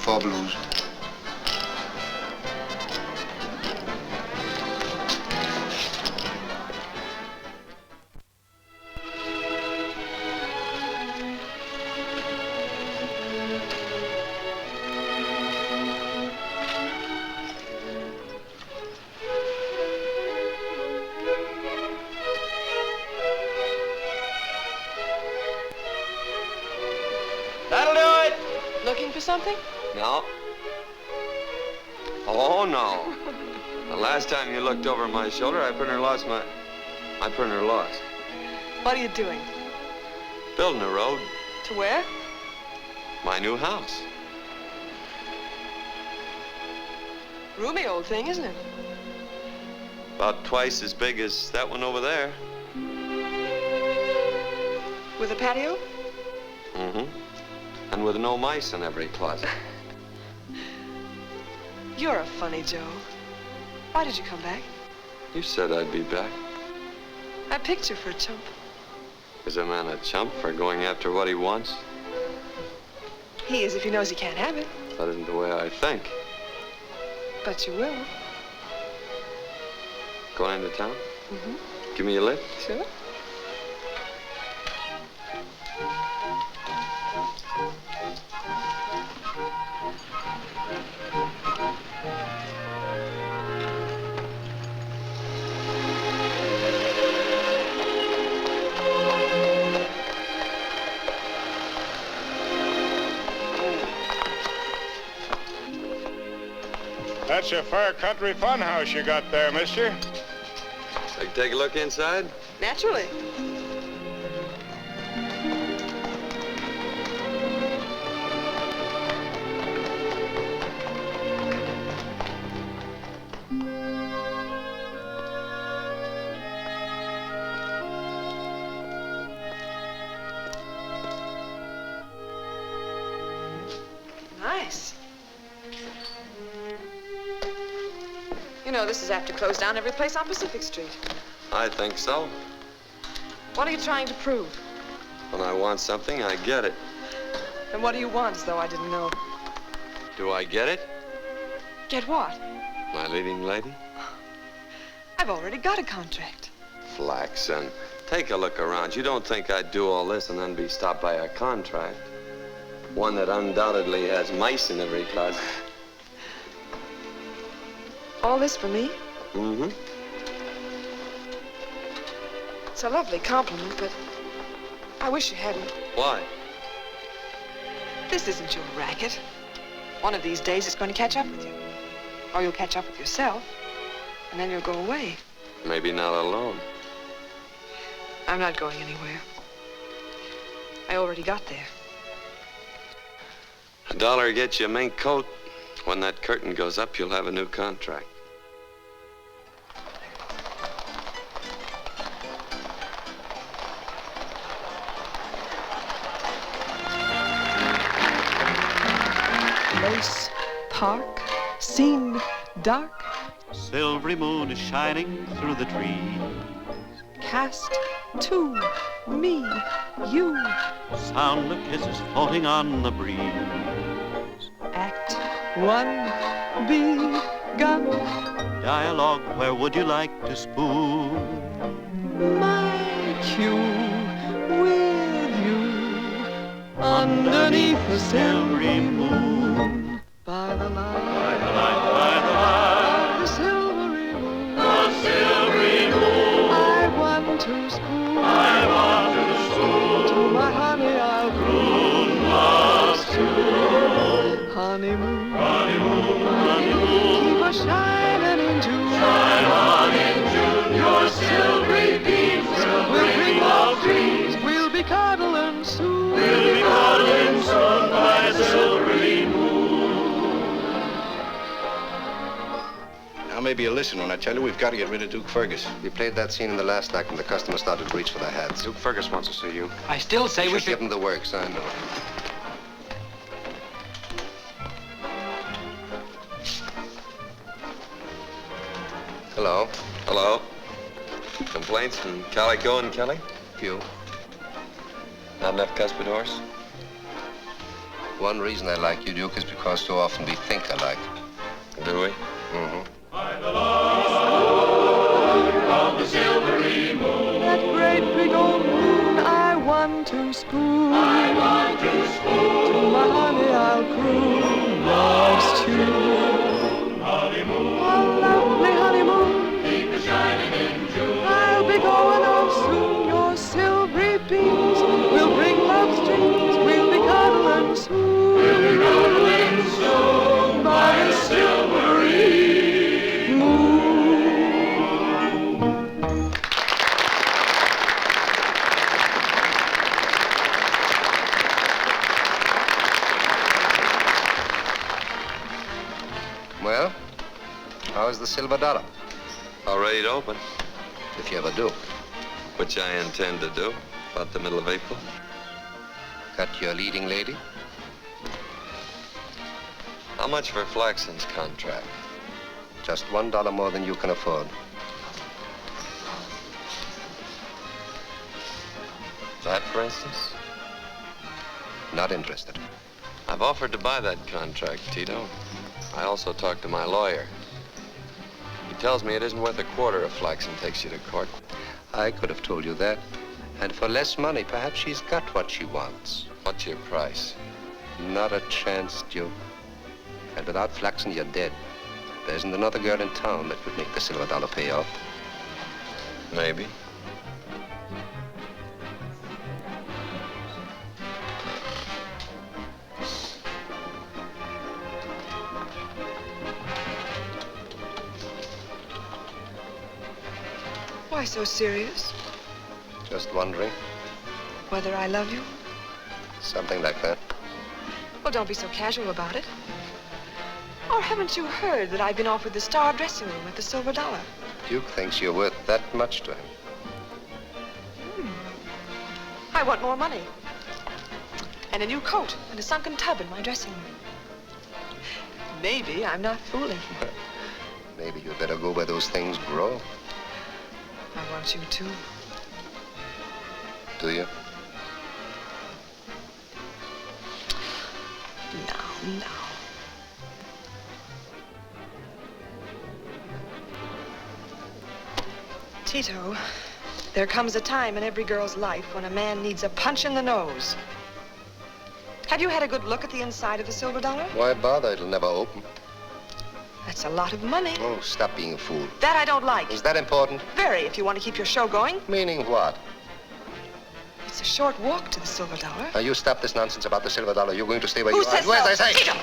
Speaker 4: Four blues.
Speaker 19: That'll do it.
Speaker 2: Looking for something?
Speaker 3: No. Oh, no. The last time you looked over my shoulder, I pretty near lost my... I pretty near lost.
Speaker 2: What are you doing?
Speaker 3: Building a road.
Speaker 2: To where?
Speaker 3: My new house.
Speaker 2: Roomy old thing, isn't it?
Speaker 3: About twice as big as that one over there.
Speaker 2: With a patio?
Speaker 3: Mm-hmm. And with no mice in every closet.
Speaker 2: You're a funny Joe. Why did you come back?
Speaker 3: You said I'd be back.
Speaker 2: I picked you for a chump.
Speaker 3: Is a man a chump for going after what he wants?
Speaker 2: He is if he knows he can't have it.
Speaker 3: That isn't the way I think.
Speaker 2: But you will.
Speaker 3: Going into town?
Speaker 2: Mm-hmm.
Speaker 3: Give me a lift?
Speaker 2: Sure.
Speaker 1: That's a fair country funhouse you got there, mister.
Speaker 3: I can take a look inside?
Speaker 2: Naturally. Nice. You know, this is apt to close down every place on Pacific Street.
Speaker 3: I think so.
Speaker 2: What are you trying to prove?
Speaker 3: When I want something, I get it.
Speaker 2: And what do you want, as though I didn't know?
Speaker 3: Do I get it?
Speaker 2: Get what?
Speaker 3: My leading lady?
Speaker 2: I've already got a contract.
Speaker 3: Flaxen. Take a look around. You don't think I'd do all this and then be stopped by a contract? One that undoubtedly has mice in every closet.
Speaker 2: All this for me?
Speaker 3: Mm-hmm.
Speaker 2: It's a lovely compliment, but I wish you hadn't.
Speaker 3: Why?
Speaker 2: This isn't your racket. One of these days it's going to catch up with you. Or you'll catch up with yourself, and then you'll go away.
Speaker 3: Maybe not alone.
Speaker 2: I'm not going anywhere. I already got there.
Speaker 3: $1 gets you a mink coat. When that curtain goes up, you'll have a new contract.
Speaker 2: Place, park, scene, dark.
Speaker 21: Silvery moon is shining through the trees.
Speaker 2: Cast, two, me, you.
Speaker 21: Sound of kisses floating on the breeze.
Speaker 2: Act one, begun.
Speaker 21: Dialogue, where would you like to spoon?
Speaker 2: My cue with you underneath the silvery moon. By the light, of the silvery moon.
Speaker 10: The silvery moon.
Speaker 2: I want to spoon. To my honey I'll croon love's tune. Honeymoon. Keep a shining in June.
Speaker 10: Shine on in June. Your silvery beams will bring love dreams.
Speaker 2: We'll be cuddling soon.
Speaker 10: We'll be cuddling soon by the silvery moon.
Speaker 13: Now maybe you'll listen when I tell you we've got to get rid of Duke Fergus.
Speaker 4: We played that scene in the last act and the customers started to reach for their hats.
Speaker 14: Duke Fergus wants to see you. I still say we
Speaker 4: should
Speaker 14: should...
Speaker 4: give him the works, I know. Hello.
Speaker 3: Hello? Complaints from Calico and Kelly?
Speaker 4: Few.
Speaker 3: Not enough cuspid horse?
Speaker 4: One reason I like you, Duke, is because so often we think alike.
Speaker 3: Do we?
Speaker 4: Mm-hmm.
Speaker 10: Of the silvery moon.
Speaker 2: That great big old moon I want to spoon.
Speaker 10: I want to spoon.
Speaker 2: To my honey I'll croon love's tune.
Speaker 10: Honeymoon.
Speaker 2: A lovely honeymoon.
Speaker 10: Keep the shining in June.
Speaker 2: I'll be going on soon. Your silvery beams will bring love's dreams. We'll be cuddling soon.
Speaker 10: We'll be cuddling soon by the silvery moon.
Speaker 4: Well, how's the silver dollar?
Speaker 3: All ready to open.
Speaker 4: If you ever do.
Speaker 3: Which I intend to do, about the middle of April.
Speaker 4: Got your leading lady?
Speaker 3: How much for Flaxen's contract?
Speaker 4: Just $1 more than you can afford.
Speaker 3: That, for instance?
Speaker 4: Not interested.
Speaker 3: I've offered to buy that contract, Tito. I also talked to my lawyer. He tells me it isn't worth a quarter if Flaxen takes you to court.
Speaker 4: I could have told you that. And for less money, perhaps she's got what she wants.
Speaker 3: What's your price?
Speaker 4: Not a chance, Duke. And without Flaxen, you're dead. There isn't another girl in town that could make the silver dollar pay off.
Speaker 3: Maybe.
Speaker 2: Why so serious?
Speaker 4: Just wondering.
Speaker 2: Whether I love you?
Speaker 4: Something like that.
Speaker 2: Well, don't be so casual about it. Or haven't you heard that I've been offered the star dressing room at the Silver Dollar?
Speaker 4: Duke thinks you're worth that much to him.
Speaker 2: I want more money. And a new coat and a sunken tub in my dressing room. Maybe I'm not fooling.
Speaker 4: Maybe you'd better go where those things grow.
Speaker 2: I want you too.
Speaker 4: Do you?
Speaker 2: No. Tito, there comes a time in every girl's life when a man needs a punch in the nose. Have you had a good look at the inside of the Silver Dollar?
Speaker 4: Why bother? It'll never open.
Speaker 2: That's a lot of money.
Speaker 4: Oh, stop being a fool.
Speaker 2: That I don't like.
Speaker 4: Is that important?
Speaker 2: Very, if you want to keep your show going.
Speaker 4: Meaning what?
Speaker 2: It's a short walk to the Silver Dollar.
Speaker 4: Now, you stop this nonsense about the Silver Dollar. You're going to stay where
Speaker 2: Who
Speaker 4: you are.
Speaker 2: says
Speaker 4: Do as
Speaker 2: so?
Speaker 4: I say.
Speaker 2: Tito!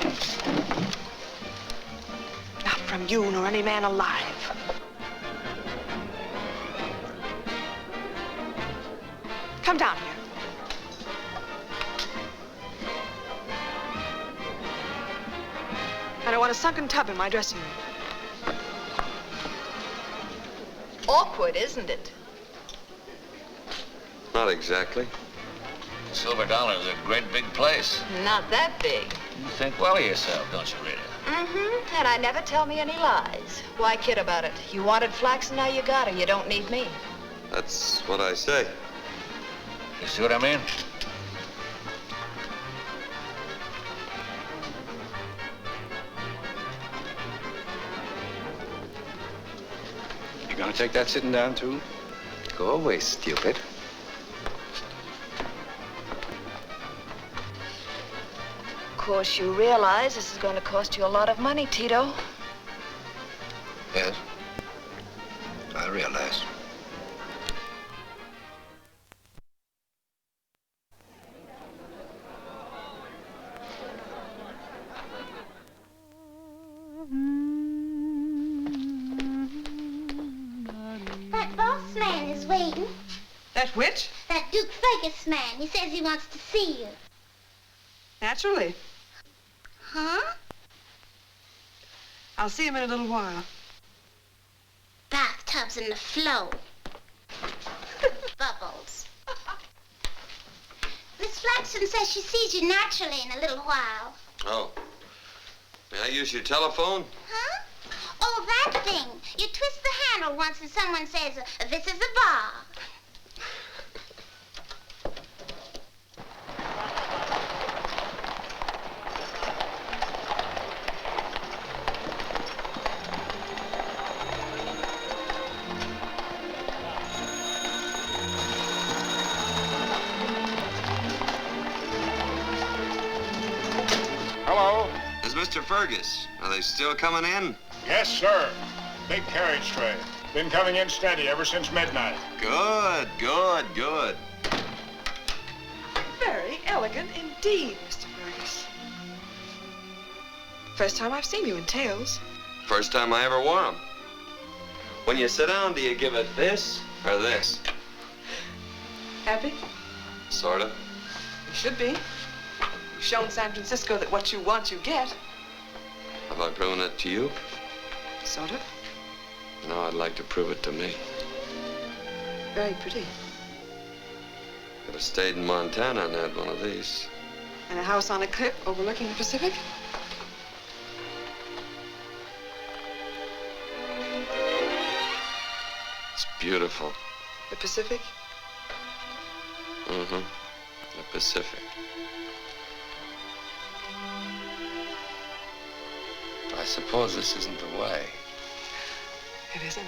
Speaker 2: Not from you nor any man alive. Come down here. want a sunken tub in my dressing room.
Speaker 7: Awkward, isn't it?
Speaker 3: Not exactly.
Speaker 16: Silver Dollar is a great big place.
Speaker 7: Not that big.
Speaker 16: You think well of yourself, don't you, Rita?
Speaker 7: Mm-hmm. And I never tell me any lies. Why kid about it? You wanted flax and now you got her. You don't need me.
Speaker 3: That's what I say.
Speaker 16: You see what I mean?
Speaker 13: You gonna take that sitting down, too?
Speaker 4: Go away, stupid.
Speaker 7: Of course, you realize this is going to cost you a lot of money, Tito.
Speaker 4: Yes, I realize.
Speaker 8: That boss man is waiting.
Speaker 2: That which?
Speaker 8: That Duke Fergus man. He says he wants to see you.
Speaker 2: Naturally.
Speaker 8: Huh?
Speaker 2: I'll see him in a little while.
Speaker 8: Bathtubs in the flow. Bubbles. Miss Flaxen says she sees you naturally in a little while.
Speaker 3: Oh. May I use your telephone?
Speaker 8: Huh? Oh, that thing. You twist the handle once and someone says, this is a bar.
Speaker 1: Hello?
Speaker 3: Is Mr. Fergus? Are they still coming in?
Speaker 1: Yes, sir. Big carriage tray. Been coming in steady ever since midnight.
Speaker 3: Good, good, good.
Speaker 2: Very elegant indeed, Mr. Fergus. First time I've seen you in tails.
Speaker 3: First time I ever wore 'em. When you sit down, do you give it this or this?
Speaker 2: Happy?
Speaker 3: Sorta.
Speaker 2: You should be. You've shown San Francisco that what you want, you get.
Speaker 3: Have I proven it to you?
Speaker 2: Sort of.
Speaker 3: No, I'd like to prove it to me.
Speaker 2: Very pretty.
Speaker 3: Could have stayed in Montana and had one of these.
Speaker 2: And a house on a cliff overlooking the Pacific?
Speaker 3: It's beautiful.
Speaker 2: The Pacific?
Speaker 3: Mm-hmm. The Pacific. I suppose this isn't the way.
Speaker 2: It isn't.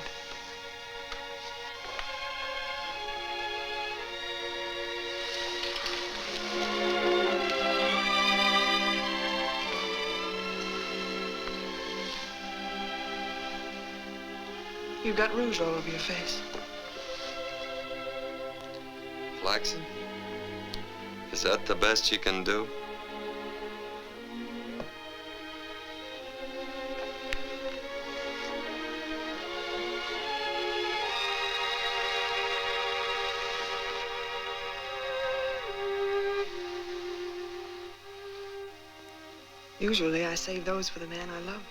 Speaker 2: You've got rouge all over your face.
Speaker 3: Flaxen? Is that the best you can do?
Speaker 2: Usually I save those for the man I love.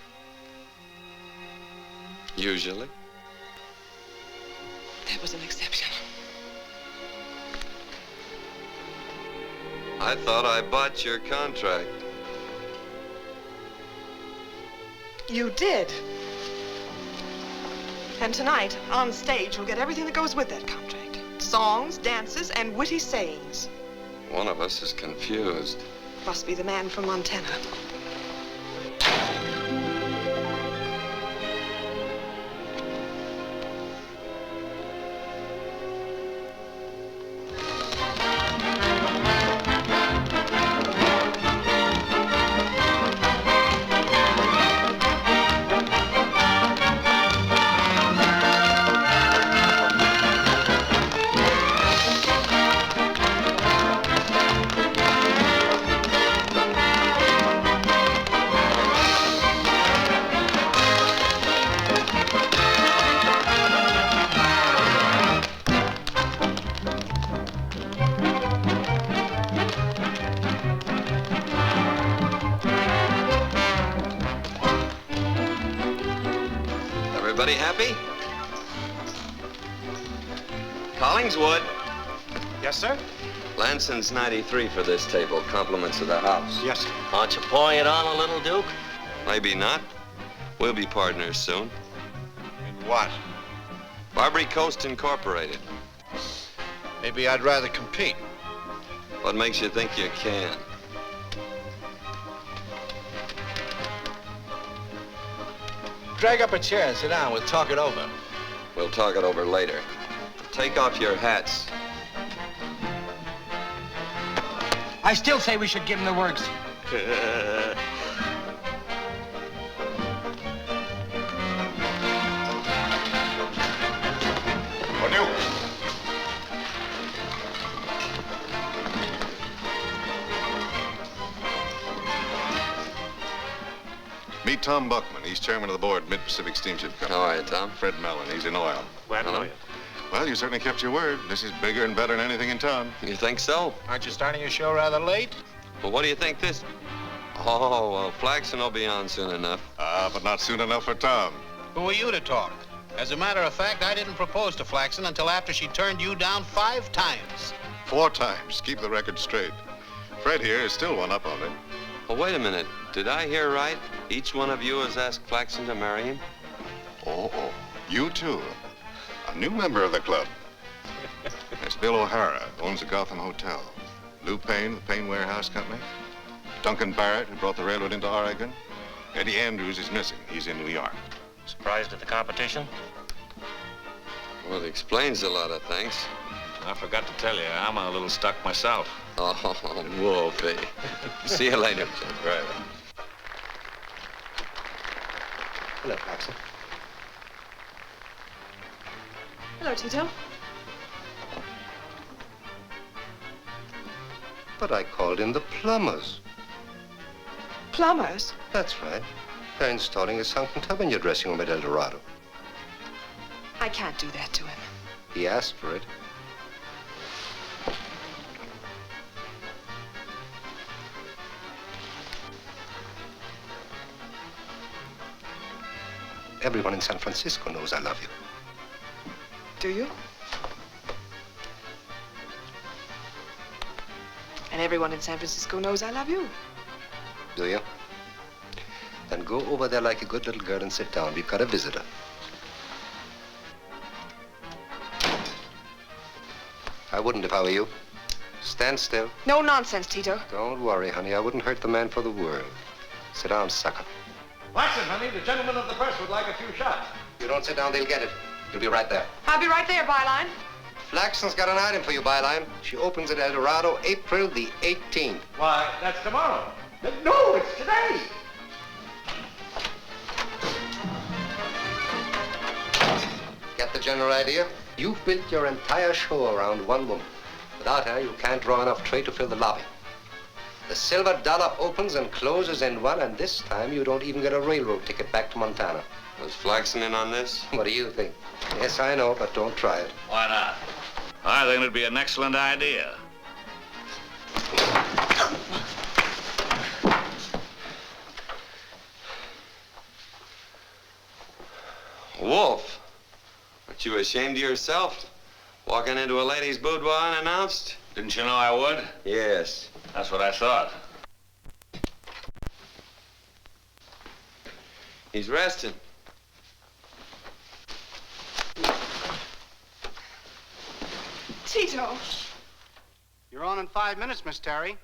Speaker 3: Usually.
Speaker 2: That was an exception.
Speaker 3: I thought I bought your contract.
Speaker 2: You did. And tonight, on stage, we'll get everything that goes with that contract. Songs, dances, and witty sayings.
Speaker 3: One of us is confused.
Speaker 2: Must be the man from Montana.
Speaker 3: Everybody happy? Collingswood.
Speaker 14: Yes, sir?
Speaker 3: Lanson's 93 for this table. Compliments of the house.
Speaker 14: Yes, sir.
Speaker 20: Aren't you pouring it on a little, Duke?
Speaker 3: Maybe not. We'll be partners soon.
Speaker 13: In what?
Speaker 3: Barbary Coast Incorporated.
Speaker 13: Maybe I'd rather compete.
Speaker 3: What makes you think you can?
Speaker 13: Drag up a chair and sit down. We'll talk it over.
Speaker 3: We'll talk it over later. Take off your hats.
Speaker 19: I still say we should give him the works.
Speaker 18: Meet Tom Buckman. He's chairman of the board, Mid-Pacific Steamship Company.
Speaker 3: How are you, Tom?
Speaker 18: Fred Mellon. He's in oil.
Speaker 19: Glad to know you.
Speaker 18: Well, you certainly kept your word. This is bigger and better than anything in town.
Speaker 3: You think so?
Speaker 13: Aren't you starting your show rather late?
Speaker 3: Well, what do you think this... Oh, well, Flaxen will be on soon enough.
Speaker 18: But not soon enough for Tom.
Speaker 13: Who are you to talk? As a matter of fact, I didn't propose to Flaxen until after she turned you down 5 times.
Speaker 18: 4 times. Keep the record straight. Fred here is still one up on him.
Speaker 3: Well, wait a minute. Did I hear right? Each one of you has asked Flaxen to marry him?
Speaker 18: Oh, you too. A new member of the club. That's Bill O'Hara, owns the Gotham Hotel. Lou Payne, the Payne Warehouse Company. Duncan Barrett, who brought the railroad into Oregon. Eddie Andrews is missing. He's in New York.
Speaker 20: Surprised at the competition?
Speaker 3: Well, it explains a lot of things.
Speaker 16: I forgot to tell you, I'm a little stuck myself.
Speaker 3: Oh, Wolfie. See you later, Jim.
Speaker 18: Right.
Speaker 4: Hello, Flaxen.
Speaker 2: Hello, Tito.
Speaker 4: But I called in the plumbers.
Speaker 2: Plumbers?
Speaker 4: That's right. They're installing a sunken tub in your dressing room at El Dorado.
Speaker 2: I can't do that to him.
Speaker 4: He asked for it. Everyone in San Francisco knows I love you.
Speaker 2: Do you? And everyone in San Francisco knows I love you.
Speaker 4: Do you? Then go over there like a good little girl and sit down. We've got a visitor. I wouldn't if I were you. Stand still.
Speaker 2: No nonsense, Tito.
Speaker 4: Don't worry, honey. I wouldn't hurt the man for the world. Sit down, sucker.
Speaker 13: Flaxen, honey, the gentleman of the press would like a few shots.
Speaker 4: You don't sit down, they'll get it. You'll be right there.
Speaker 2: I'll be right there, Byline.
Speaker 4: Flaxen's got an item for you, Byline. She opens at El Dorado, April the 18th.
Speaker 19: Why, that's tomorrow. No, it's today.
Speaker 4: Get the general idea? You've built your entire show around one woman. Without her, you can't draw enough trade to fill the lobby. The silver dollar opens and closes in one, and this time you don't even get a railroad ticket back to Montana.
Speaker 3: Was Flaxen in on this?
Speaker 4: What do you think? Yes, I know, but don't try it.
Speaker 16: Why not? I think it'd be an excellent idea.
Speaker 3: Wolf, aren't you ashamed of yourself? Walking into a lady's boudoir unannounced?
Speaker 16: Didn't you know I would?
Speaker 3: Yes.
Speaker 16: That's what I thought.
Speaker 3: He's resting.
Speaker 2: Tito.
Speaker 14: You're on in 5 minutes, Miss Terry.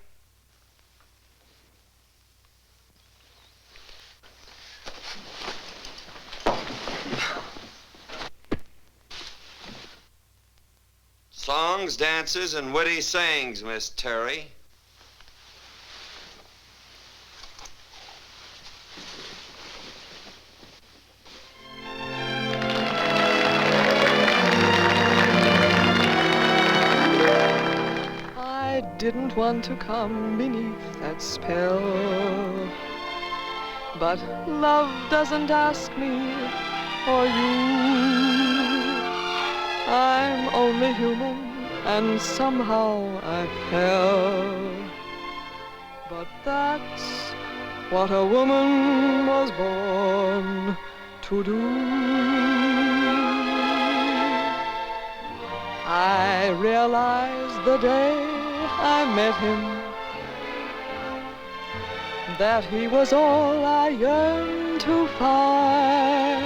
Speaker 3: Songs, dances, and witty sayings, Miss Terry.
Speaker 2: I didn't want to come beneath that spell, but love doesn't ask me or you. I'm only human, and somehow I fell. But that's what a woman was born
Speaker 6: to do. I realized the day I met him that he was all I yearned to find.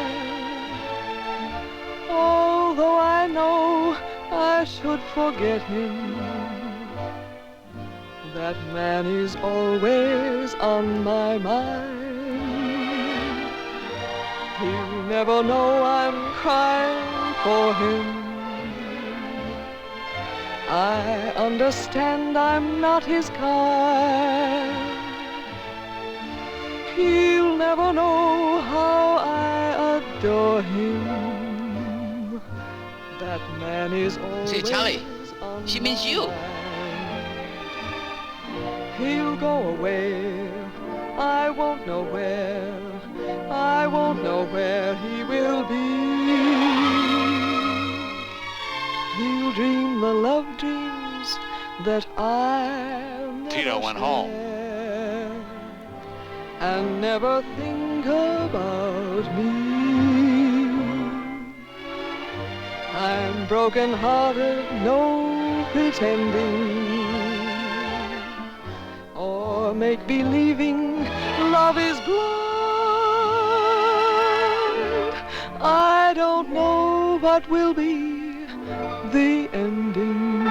Speaker 6: Although I know I should forget him, that man is always on my mind. He'll never know I'm crying for him. I understand I'm not his kind. He'll never know how I adore him. That man is always
Speaker 11: Say, Charlie, she means you.
Speaker 6: He'll go away, I won't know where, I won't know where he will be. He'll dream the love dreams that I'll never
Speaker 16: Tito went home.
Speaker 6: share, and never think about me. I'm broken-hearted, no pretending, or make-believing love is blind. I don't know what will be the ending.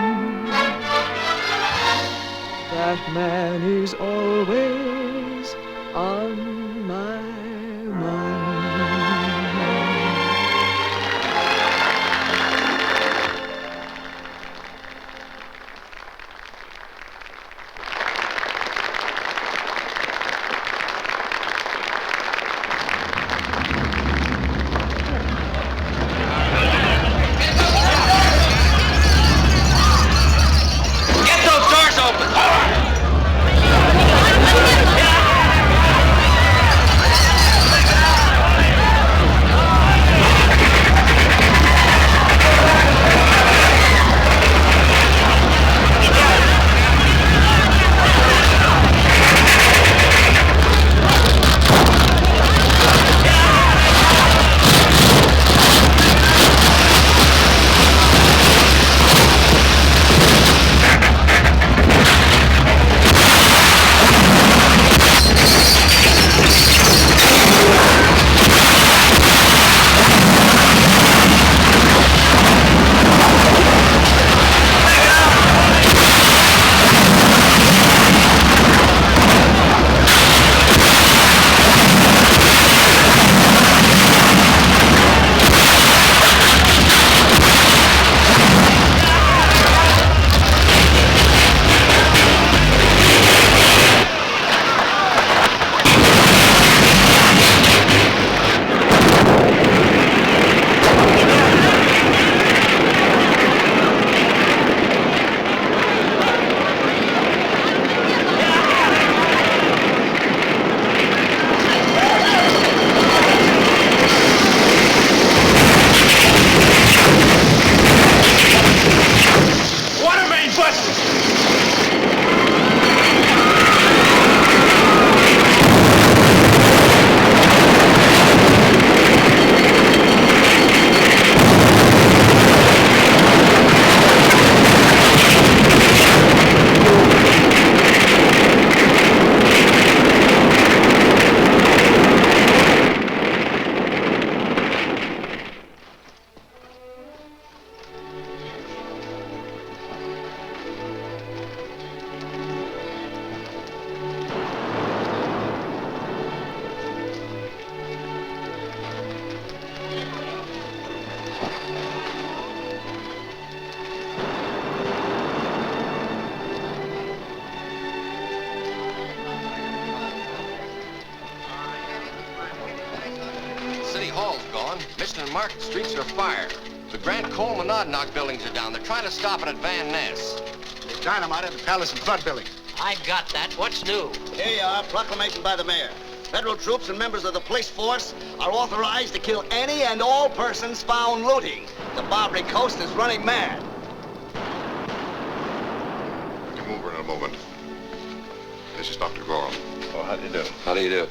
Speaker 6: That man is always on my mind.
Speaker 11: Get those doors open!
Speaker 4: Mission and Market Streets are afire. The Grand Cole Monadnock buildings are down. They're trying to stop it at Van Ness.
Speaker 14: They dynamited the Palace and Flood building.
Speaker 20: I got that. What's new?
Speaker 14: Here you are, proclamation by the mayor. Federal troops and members of the police force are authorized to kill any and all persons found looting. The Barbary coast is running mad.
Speaker 18: Come over in a moment. This is Dr. Gorham.
Speaker 3: Oh, how do you do? How do you do?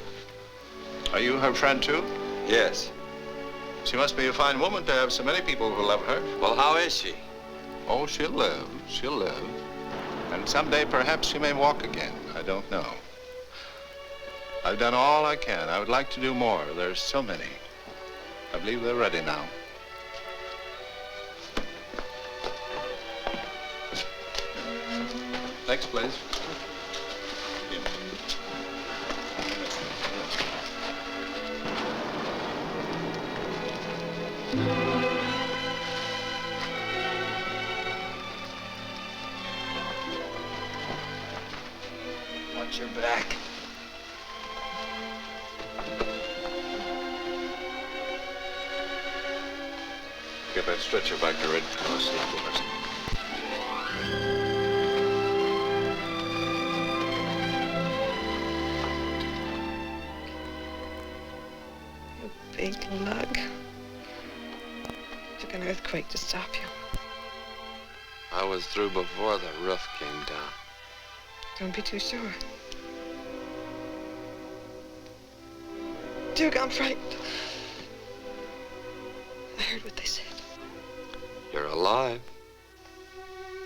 Speaker 18: Are you her friend, too?
Speaker 3: Yes.
Speaker 18: She must be a fine woman to have so many people who love her.
Speaker 3: Well, how is she?
Speaker 18: Oh, she'll live. She'll live. And someday perhaps she may walk again. I don't know. I've done all I can. I would like to do more. There's so many. I believe they're ready now. Next, please.
Speaker 3: Watch your back.
Speaker 18: Get that stretcher back to Red Cross headquarters.
Speaker 2: You big lug. Took an earthquake to stop you.
Speaker 3: I was through before the roof came down.
Speaker 2: Don't be too sure. Duke, I'm frightened. I heard what they said.
Speaker 3: You're alive.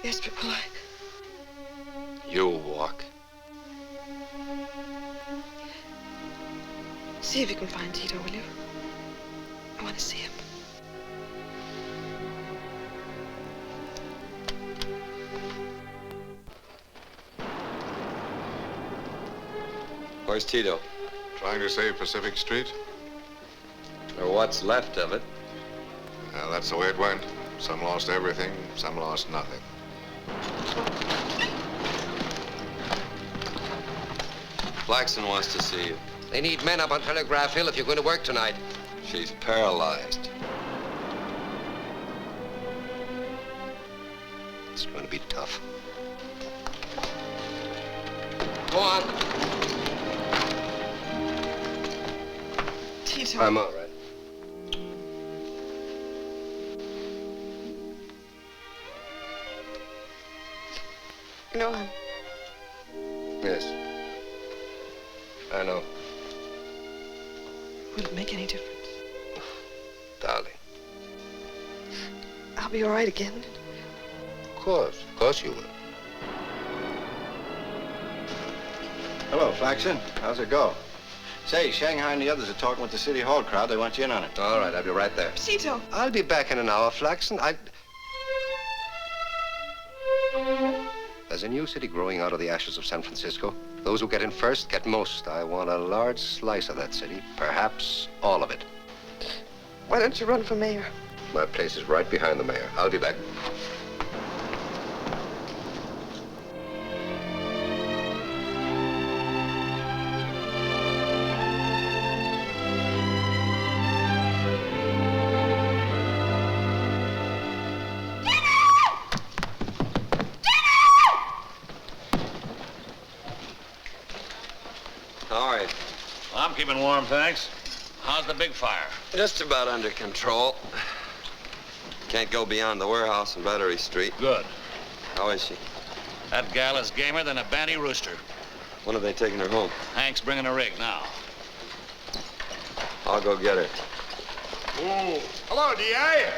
Speaker 2: Yes, but will I?
Speaker 3: You'll walk.
Speaker 2: See if you can find Tito, will you? I want to see him.
Speaker 3: Where's Tito?
Speaker 18: Trying to save Pacific Street?
Speaker 3: Or what's left of it?
Speaker 18: Well, that's the way it went. Some lost everything, some lost nothing.
Speaker 3: Flaxen wants to see you.
Speaker 4: They need men up on Telegraph Hill if you're going to work tonight.
Speaker 3: She's paralyzed.
Speaker 4: It's going to be tough.
Speaker 3: Go on.
Speaker 2: Tito.
Speaker 4: I'm all right.
Speaker 2: You know him.
Speaker 4: Yes. I know.
Speaker 2: Will it make any difference?
Speaker 4: Darling.
Speaker 2: I'll be all right again.
Speaker 4: Of course you will.
Speaker 9: Hello, Flaxen. How's it go? Say, Shanghai and the others are talking with the City Hall crowd. They want you in on it.
Speaker 4: All right, I'll be right there.
Speaker 2: Tito.
Speaker 4: I'll be back in an hour, Flaxen. There's a new city growing out of the ashes of San Francisco. Those who get in first get most. I want a large slice of that city, perhaps all of it.
Speaker 2: Why don't you run for mayor?
Speaker 4: My place is right behind the mayor. I'll be back.
Speaker 3: All right.
Speaker 16: Well, I'm keeping warm, thanks. How's the big fire?
Speaker 3: Just about under control. Can't go beyond the warehouse on Barbary Street.
Speaker 16: Good.
Speaker 3: How is she?
Speaker 16: That gal is gamer than a banty rooster.
Speaker 3: When are they taking her home?
Speaker 16: Hank's bringing a rig now.
Speaker 3: I'll go get her.
Speaker 1: Oh, hello, D.I.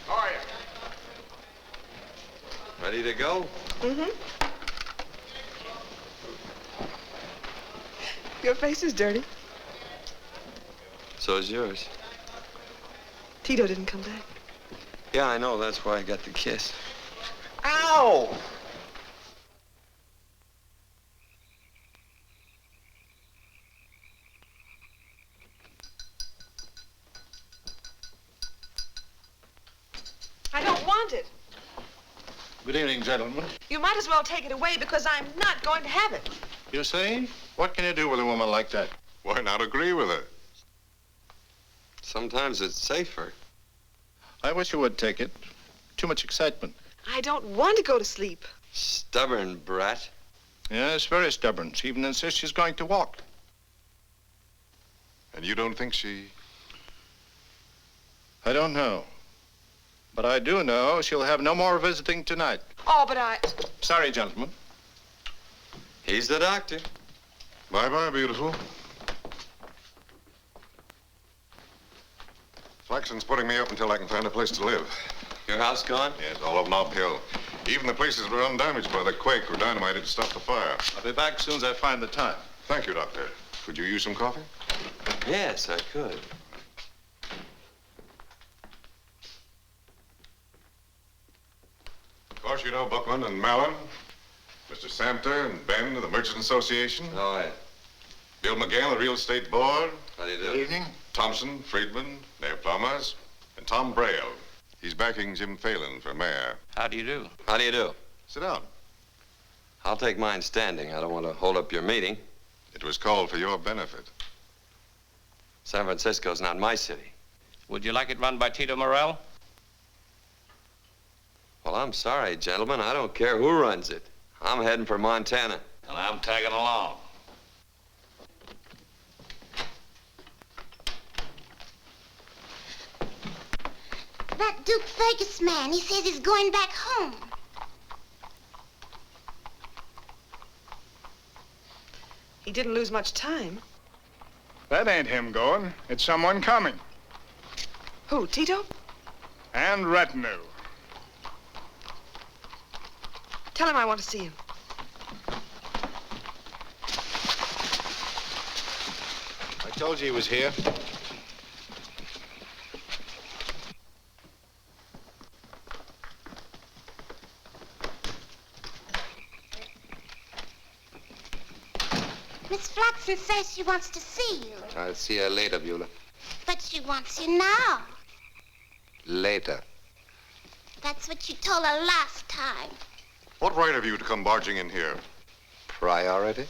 Speaker 1: How are you?
Speaker 3: Ready to go?
Speaker 2: Mm-hmm. Your face is dirty.
Speaker 3: So is yours.
Speaker 2: Tito didn't come back.
Speaker 3: Yeah, I know. That's why I got the kiss.
Speaker 9: Ow!
Speaker 2: I don't want it.
Speaker 18: Good evening, gentlemen.
Speaker 2: You might as well take it away because I'm not going to have it.
Speaker 18: You see? What can you do with a woman like that? Why not agree with her?
Speaker 3: Sometimes it's safer.
Speaker 18: I wish you would take it. Too much excitement.
Speaker 2: I don't want to go to sleep.
Speaker 3: Stubborn brat.
Speaker 18: Yes, very stubborn. She even insists she's going to walk.
Speaker 15: And you don't think she...
Speaker 18: I don't know. But I do know she'll have no more visiting tonight.
Speaker 2: Oh, but I...
Speaker 18: Sorry, gentlemen.
Speaker 3: He's the doctor.
Speaker 15: Bye-bye, beautiful.
Speaker 18: Flaxen's putting me up until I can find a place to live.
Speaker 3: Your house gone?
Speaker 18: Yes, all of them uphill. Even the places that were undamaged by the quake were dynamited to stop the fire. I'll be back as soon as I find the time. Thank you, Doctor. Could you use some coffee?
Speaker 3: Yes, I could.
Speaker 18: Of course, you know Buckland and Mallon, Mr. Samter and Ben of the Merchant Association.
Speaker 3: Oh, yeah.
Speaker 18: Bill McGann, the Real Estate Board.
Speaker 3: How do you do?
Speaker 18: Good evening. Thompson, Friedman, Mayor Plumbers, and Tom Braille. He's backing Jim Phelan for mayor.
Speaker 3: How do you do? How do you do?
Speaker 18: Sit down.
Speaker 3: I'll take mine standing. I don't want to hold up your meeting.
Speaker 18: It was called for your benefit.
Speaker 3: San Francisco's not my city.
Speaker 11: Would you like it run by Tito Morel?
Speaker 3: Well, I'm sorry, gentlemen. I don't care who runs it. I'm heading for Montana.
Speaker 16: And I'm tagging along.
Speaker 8: That Duke Fergus man, he says he's going back home.
Speaker 2: He didn't lose much time.
Speaker 1: That ain't him going. It's someone coming.
Speaker 2: Who, Tito?
Speaker 1: And retinue.
Speaker 2: Tell him I want to see him.
Speaker 9: I told you he was here.
Speaker 8: Miss Flaxen says she wants to see you.
Speaker 4: I'll see her later, Beulah.
Speaker 8: But she wants you now.
Speaker 4: Later.
Speaker 8: That's what you told her last time.
Speaker 18: What right have you to come barging in here?
Speaker 4: Priority?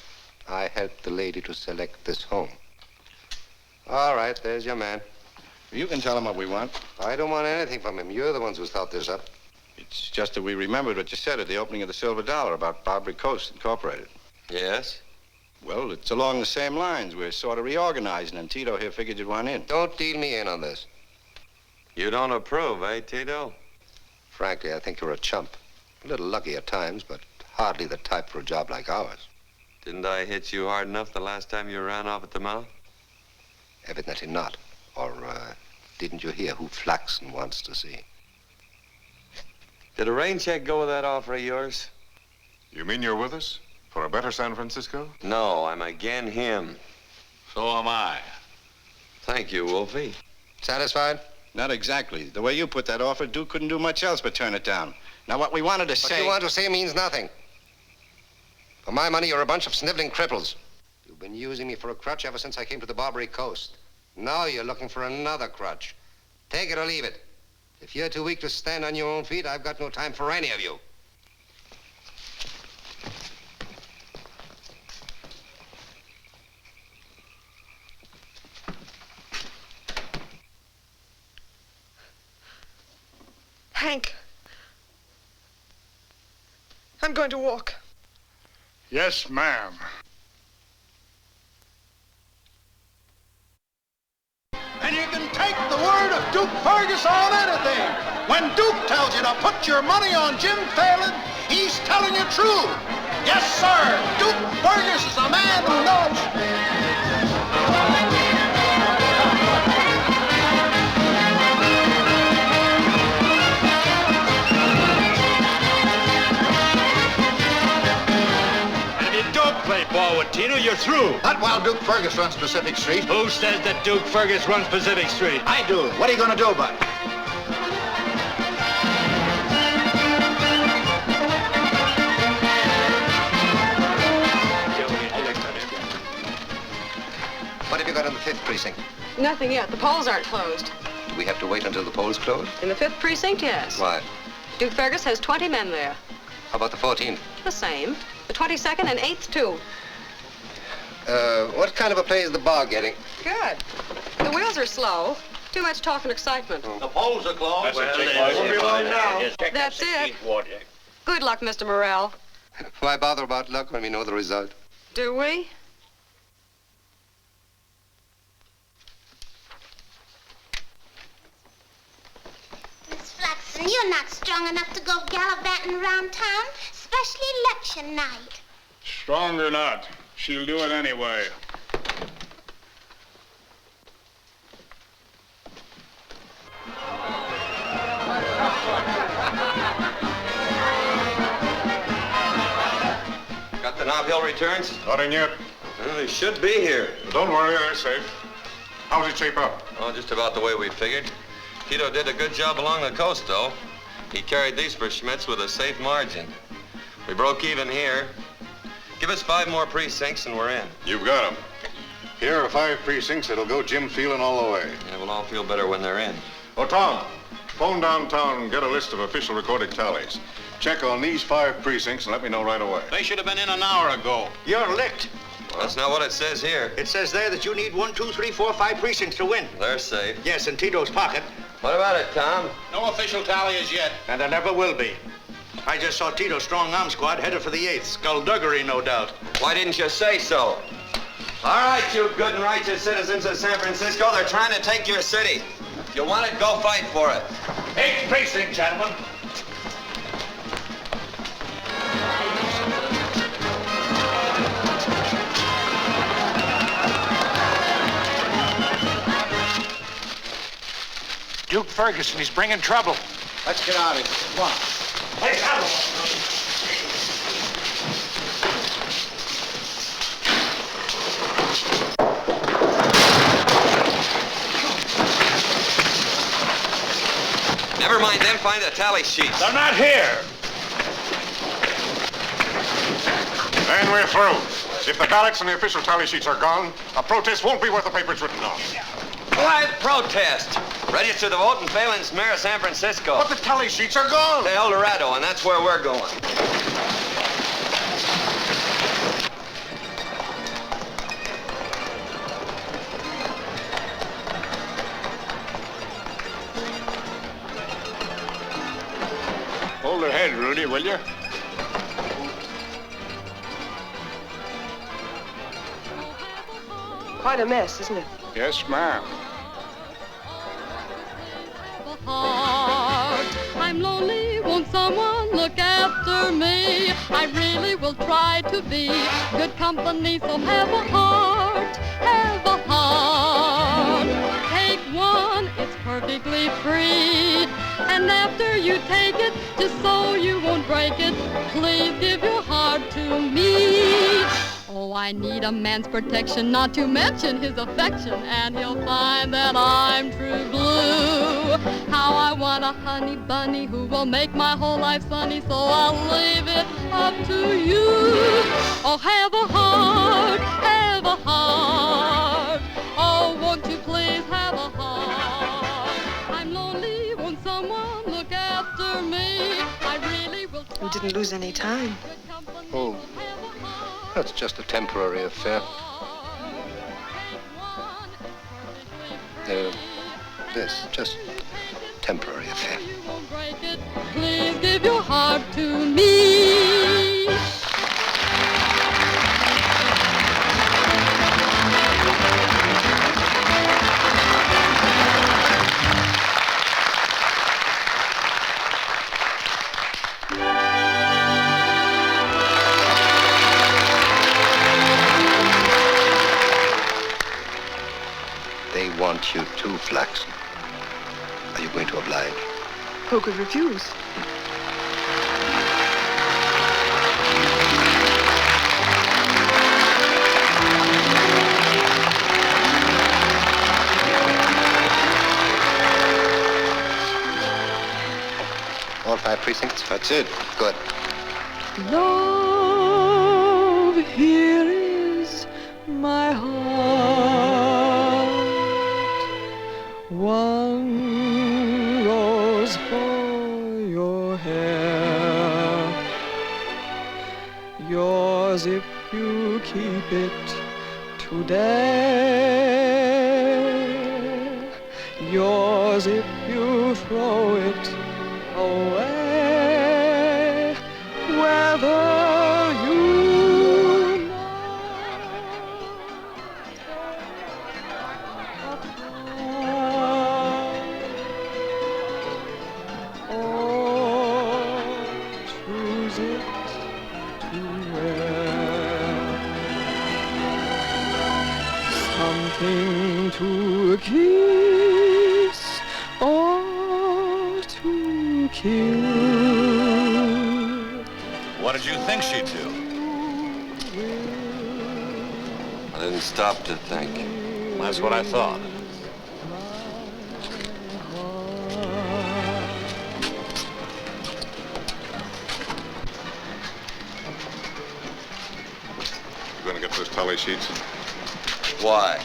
Speaker 4: I helped the lady to select this home. All right, there's your man.
Speaker 9: You can tell him what we want.
Speaker 4: I don't want anything from him. You're the ones who thought this up.
Speaker 9: It's just that we remembered what you said at the opening of the Silver Dollar about Barbary Coast Incorporated.
Speaker 3: Yes?
Speaker 9: Well, it's along the same lines. We're sort of reorganizing, and Tito here figured you'd want in.
Speaker 4: Don't deal me in on this.
Speaker 3: You don't approve, eh, Tito?
Speaker 4: Frankly, I think you're a chump. A little lucky at times, but hardly the type for a job like ours.
Speaker 3: Didn't I hit you hard enough the last time you ran off at the mouth?
Speaker 4: Evidently not. Or, didn't you hear who Flaxen wants to see?
Speaker 3: Did a rain check go with that offer of yours?
Speaker 18: You mean you're with us? For a better San Francisco?
Speaker 3: No, I'm again him.
Speaker 16: So am I.
Speaker 3: Thank you, Wolfie.
Speaker 4: Satisfied?
Speaker 9: Not exactly. The way you put that offer, Duke couldn't do much else but turn it down. Now, what we wanted to say...
Speaker 4: What you want to say means nothing. For my money, you're a bunch of sniveling cripples. You've been using me for a crutch ever since I came to the Barbary Coast. Now you're looking for another crutch. Take it or leave it. If you're too weak to stand on your own feet, I've got no time for any of you.
Speaker 2: Hank. I'm going to walk.
Speaker 1: Yes, ma'am.
Speaker 13: And you can take the word of Duke Fergus on anything. When Duke tells you to put your money on Jim Phelan, he's telling you true. Yes, sir. Duke Fergus is a man who knows.
Speaker 19: Play ball with Tito, you're through.
Speaker 9: Not while Duke Fergus runs Pacific Street.
Speaker 19: Who says that Duke Fergus runs Pacific Street?
Speaker 9: I do. What are you going to do about it?
Speaker 4: What have you got in the 5th precinct?
Speaker 5: Nothing yet. The polls aren't closed.
Speaker 4: Do we have to wait until the polls close?
Speaker 5: In the 5th precinct, yes.
Speaker 4: Why?
Speaker 5: Duke Fergus has 20 men there.
Speaker 4: How about the 14th?
Speaker 5: The same. The 22nd and 8th, too.
Speaker 4: What kind of a play is the bar getting?
Speaker 5: Good. The wheels are slow. Too much talk and excitement.
Speaker 14: The polls are closed.
Speaker 5: That's it. Good luck, Mr. Morel.
Speaker 4: Why bother about luck when we know the result?
Speaker 5: Do we?
Speaker 8: Miss Flaxen, you're not strong enough to go gallivanting around town, especially election night.
Speaker 1: Strong or not, she'll do it anyway.
Speaker 3: Hill returns?
Speaker 18: Not in yet.
Speaker 3: Well, he should be here.
Speaker 18: Don't worry, they're safe. How's it shape up?
Speaker 3: Oh, just about the way we figured. Tito did a good job along the coast, though. He carried these for Schmitz with a safe margin. We broke even here. Give us 5 more precincts and we're in.
Speaker 18: You've got 'em. Here are 5 precincts that'll go Jim feeling all the way.
Speaker 3: Yeah, we'll all feel better when they're in.
Speaker 18: Oh, Tom, phone downtown and get a list of official recorded tallies. Check on these 5 precincts and let me know right away.
Speaker 13: They should have been in an hour ago. You're licked.
Speaker 3: Well, that's not what it says here.
Speaker 13: It says there that you need 1, 2, 3, 4, 5 precincts to win.
Speaker 3: They're safe.
Speaker 13: Yes, in Tito's pocket.
Speaker 3: What about it, Tom?
Speaker 13: No official tally as yet. And there never will be. I just saw Tito's strong arm squad headed for the 8th. Skullduggery, no doubt.
Speaker 3: Why didn't you say so? All right, you good and righteous citizens of San Francisco, they're trying to take your city. If you want it, go fight for it.
Speaker 13: 8th precinct, gentlemen.
Speaker 15: Duke Ferguson, he's bringing trouble.
Speaker 13: Let's get out of here. Come on. Hey,
Speaker 3: Never mind them, find the tally sheets.
Speaker 15: They're not here.
Speaker 18: And we're through. If the ballots and the official tally sheets are gone, a protest won't be worth the paper it's written on.
Speaker 3: What protest? Register the vote in Phelan's mayor of San Francisco.
Speaker 18: But the tally sheets are gone.
Speaker 3: To El Dorado, and that's where we're going.
Speaker 1: Hold her head, Rudy, will you?
Speaker 2: Quite a mess, isn't it?
Speaker 1: Yes, ma'am.
Speaker 6: I'm lonely, won't someone look after me? I really will try to be good company, so have a heart, have a heart. Take one, it's perfectly free. And after you take it, just so you won't break it, please give your heart to me. Oh, I need a man's protection, not to mention his affection, and he'll find that I'm true blue. How I want a honey bunny who will make my whole life sunny, so I'll leave it up to you. Oh, have a heart, have a heart. Oh, won't you please have a heart? I'm lonely, won't someone look after me? I really will try.
Speaker 2: We didn't lose any time.
Speaker 4: Oh, that's just a temporary affair. This, just temporary affair.
Speaker 6: Please give your heart to me.
Speaker 4: They want you too, Flaxen. Are you going to oblige?
Speaker 2: Who could refuse?
Speaker 4: All 5 precincts? That's it. Good.
Speaker 6: Love, here is my heart. One rose for your hair. Yours if you keep it today. Yours if you throw it away. Whether you choose it to wear something to kiss or to kill.
Speaker 16: What did you think she'd do?
Speaker 3: I didn't stop to think.
Speaker 16: That's what I thought.
Speaker 18: You going to get those tally sheets?
Speaker 3: Why?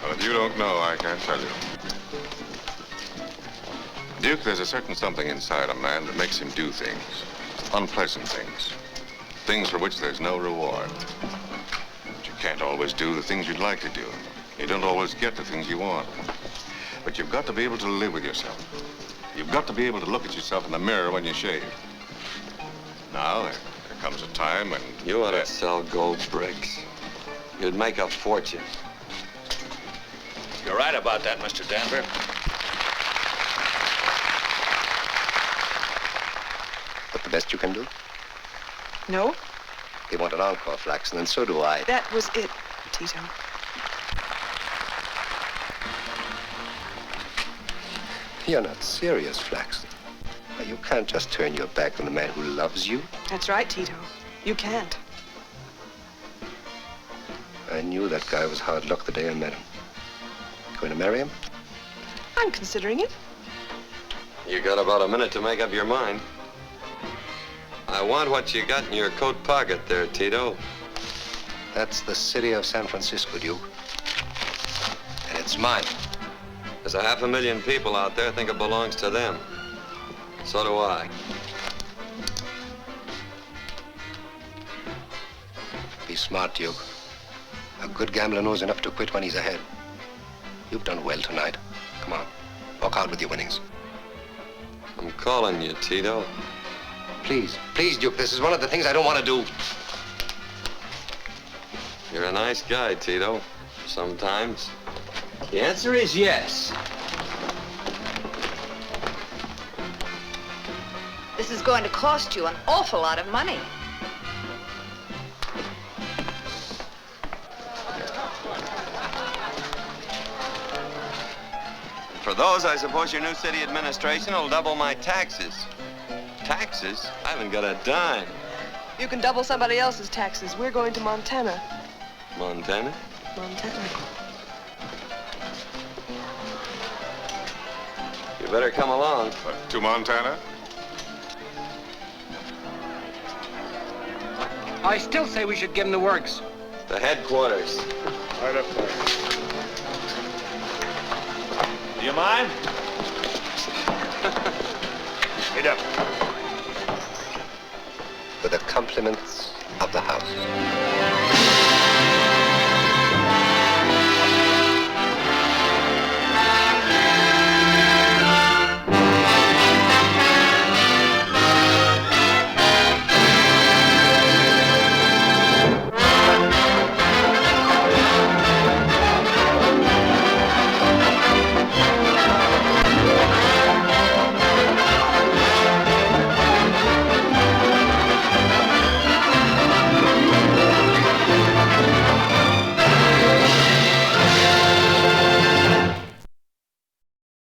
Speaker 18: Well, if you don't know, I can't tell you. Duke, there's a certain something inside a man that makes him do things. Unpleasant things. Things for which there's no reward. But you can't always do the things you'd like to do. You don't always get the things you want. But you've got to be able to live with yourself. You've got to be able to look at yourself in the mirror when you shave. Now, there comes a time when...
Speaker 3: You ought to sell gold bricks. You'd make a fortune.
Speaker 16: You're right about that, Mr. Denver.
Speaker 4: But the best you can do?
Speaker 2: No,
Speaker 4: They want an encore, Flaxen, and so do I.
Speaker 2: that was it, Tito.
Speaker 4: You're not serious, Flaxen. Why, you can't just turn your back on the man who loves you.
Speaker 2: That's right, Tito. You can't.
Speaker 4: I knew that guy was hard luck the day I met him. Going to marry him?
Speaker 2: I'm considering it.
Speaker 3: You got about a minute to make up your mind. I want what you got in your coat pocket there, Tito.
Speaker 4: That's the city of San Francisco, Duke. And it's mine.
Speaker 3: There's 500,000 people out there think it belongs to them. So do I.
Speaker 4: Be smart, Duke. A good gambler knows enough to quit when he's ahead. You've done well tonight. Come on, walk out with your winnings.
Speaker 3: I'm calling you, Tito.
Speaker 4: Please, please, Duke, this is one of the things I don't want to do.
Speaker 3: You're a nice guy, Tito. Sometimes. The answer is yes.
Speaker 7: This is going to cost you an awful lot of money.
Speaker 3: For those, I suppose your new city administration will double my taxes. Taxes? I haven't got a dime.
Speaker 2: You can double somebody else's taxes. We're going to Montana.
Speaker 3: Montana?
Speaker 2: Montana.
Speaker 3: You better come along.
Speaker 18: To Montana?
Speaker 15: I still say we should give him the works.
Speaker 3: The headquarters.
Speaker 1: Right up there.
Speaker 15: Do you mind?
Speaker 18: Get up.
Speaker 4: With the compliments of the house.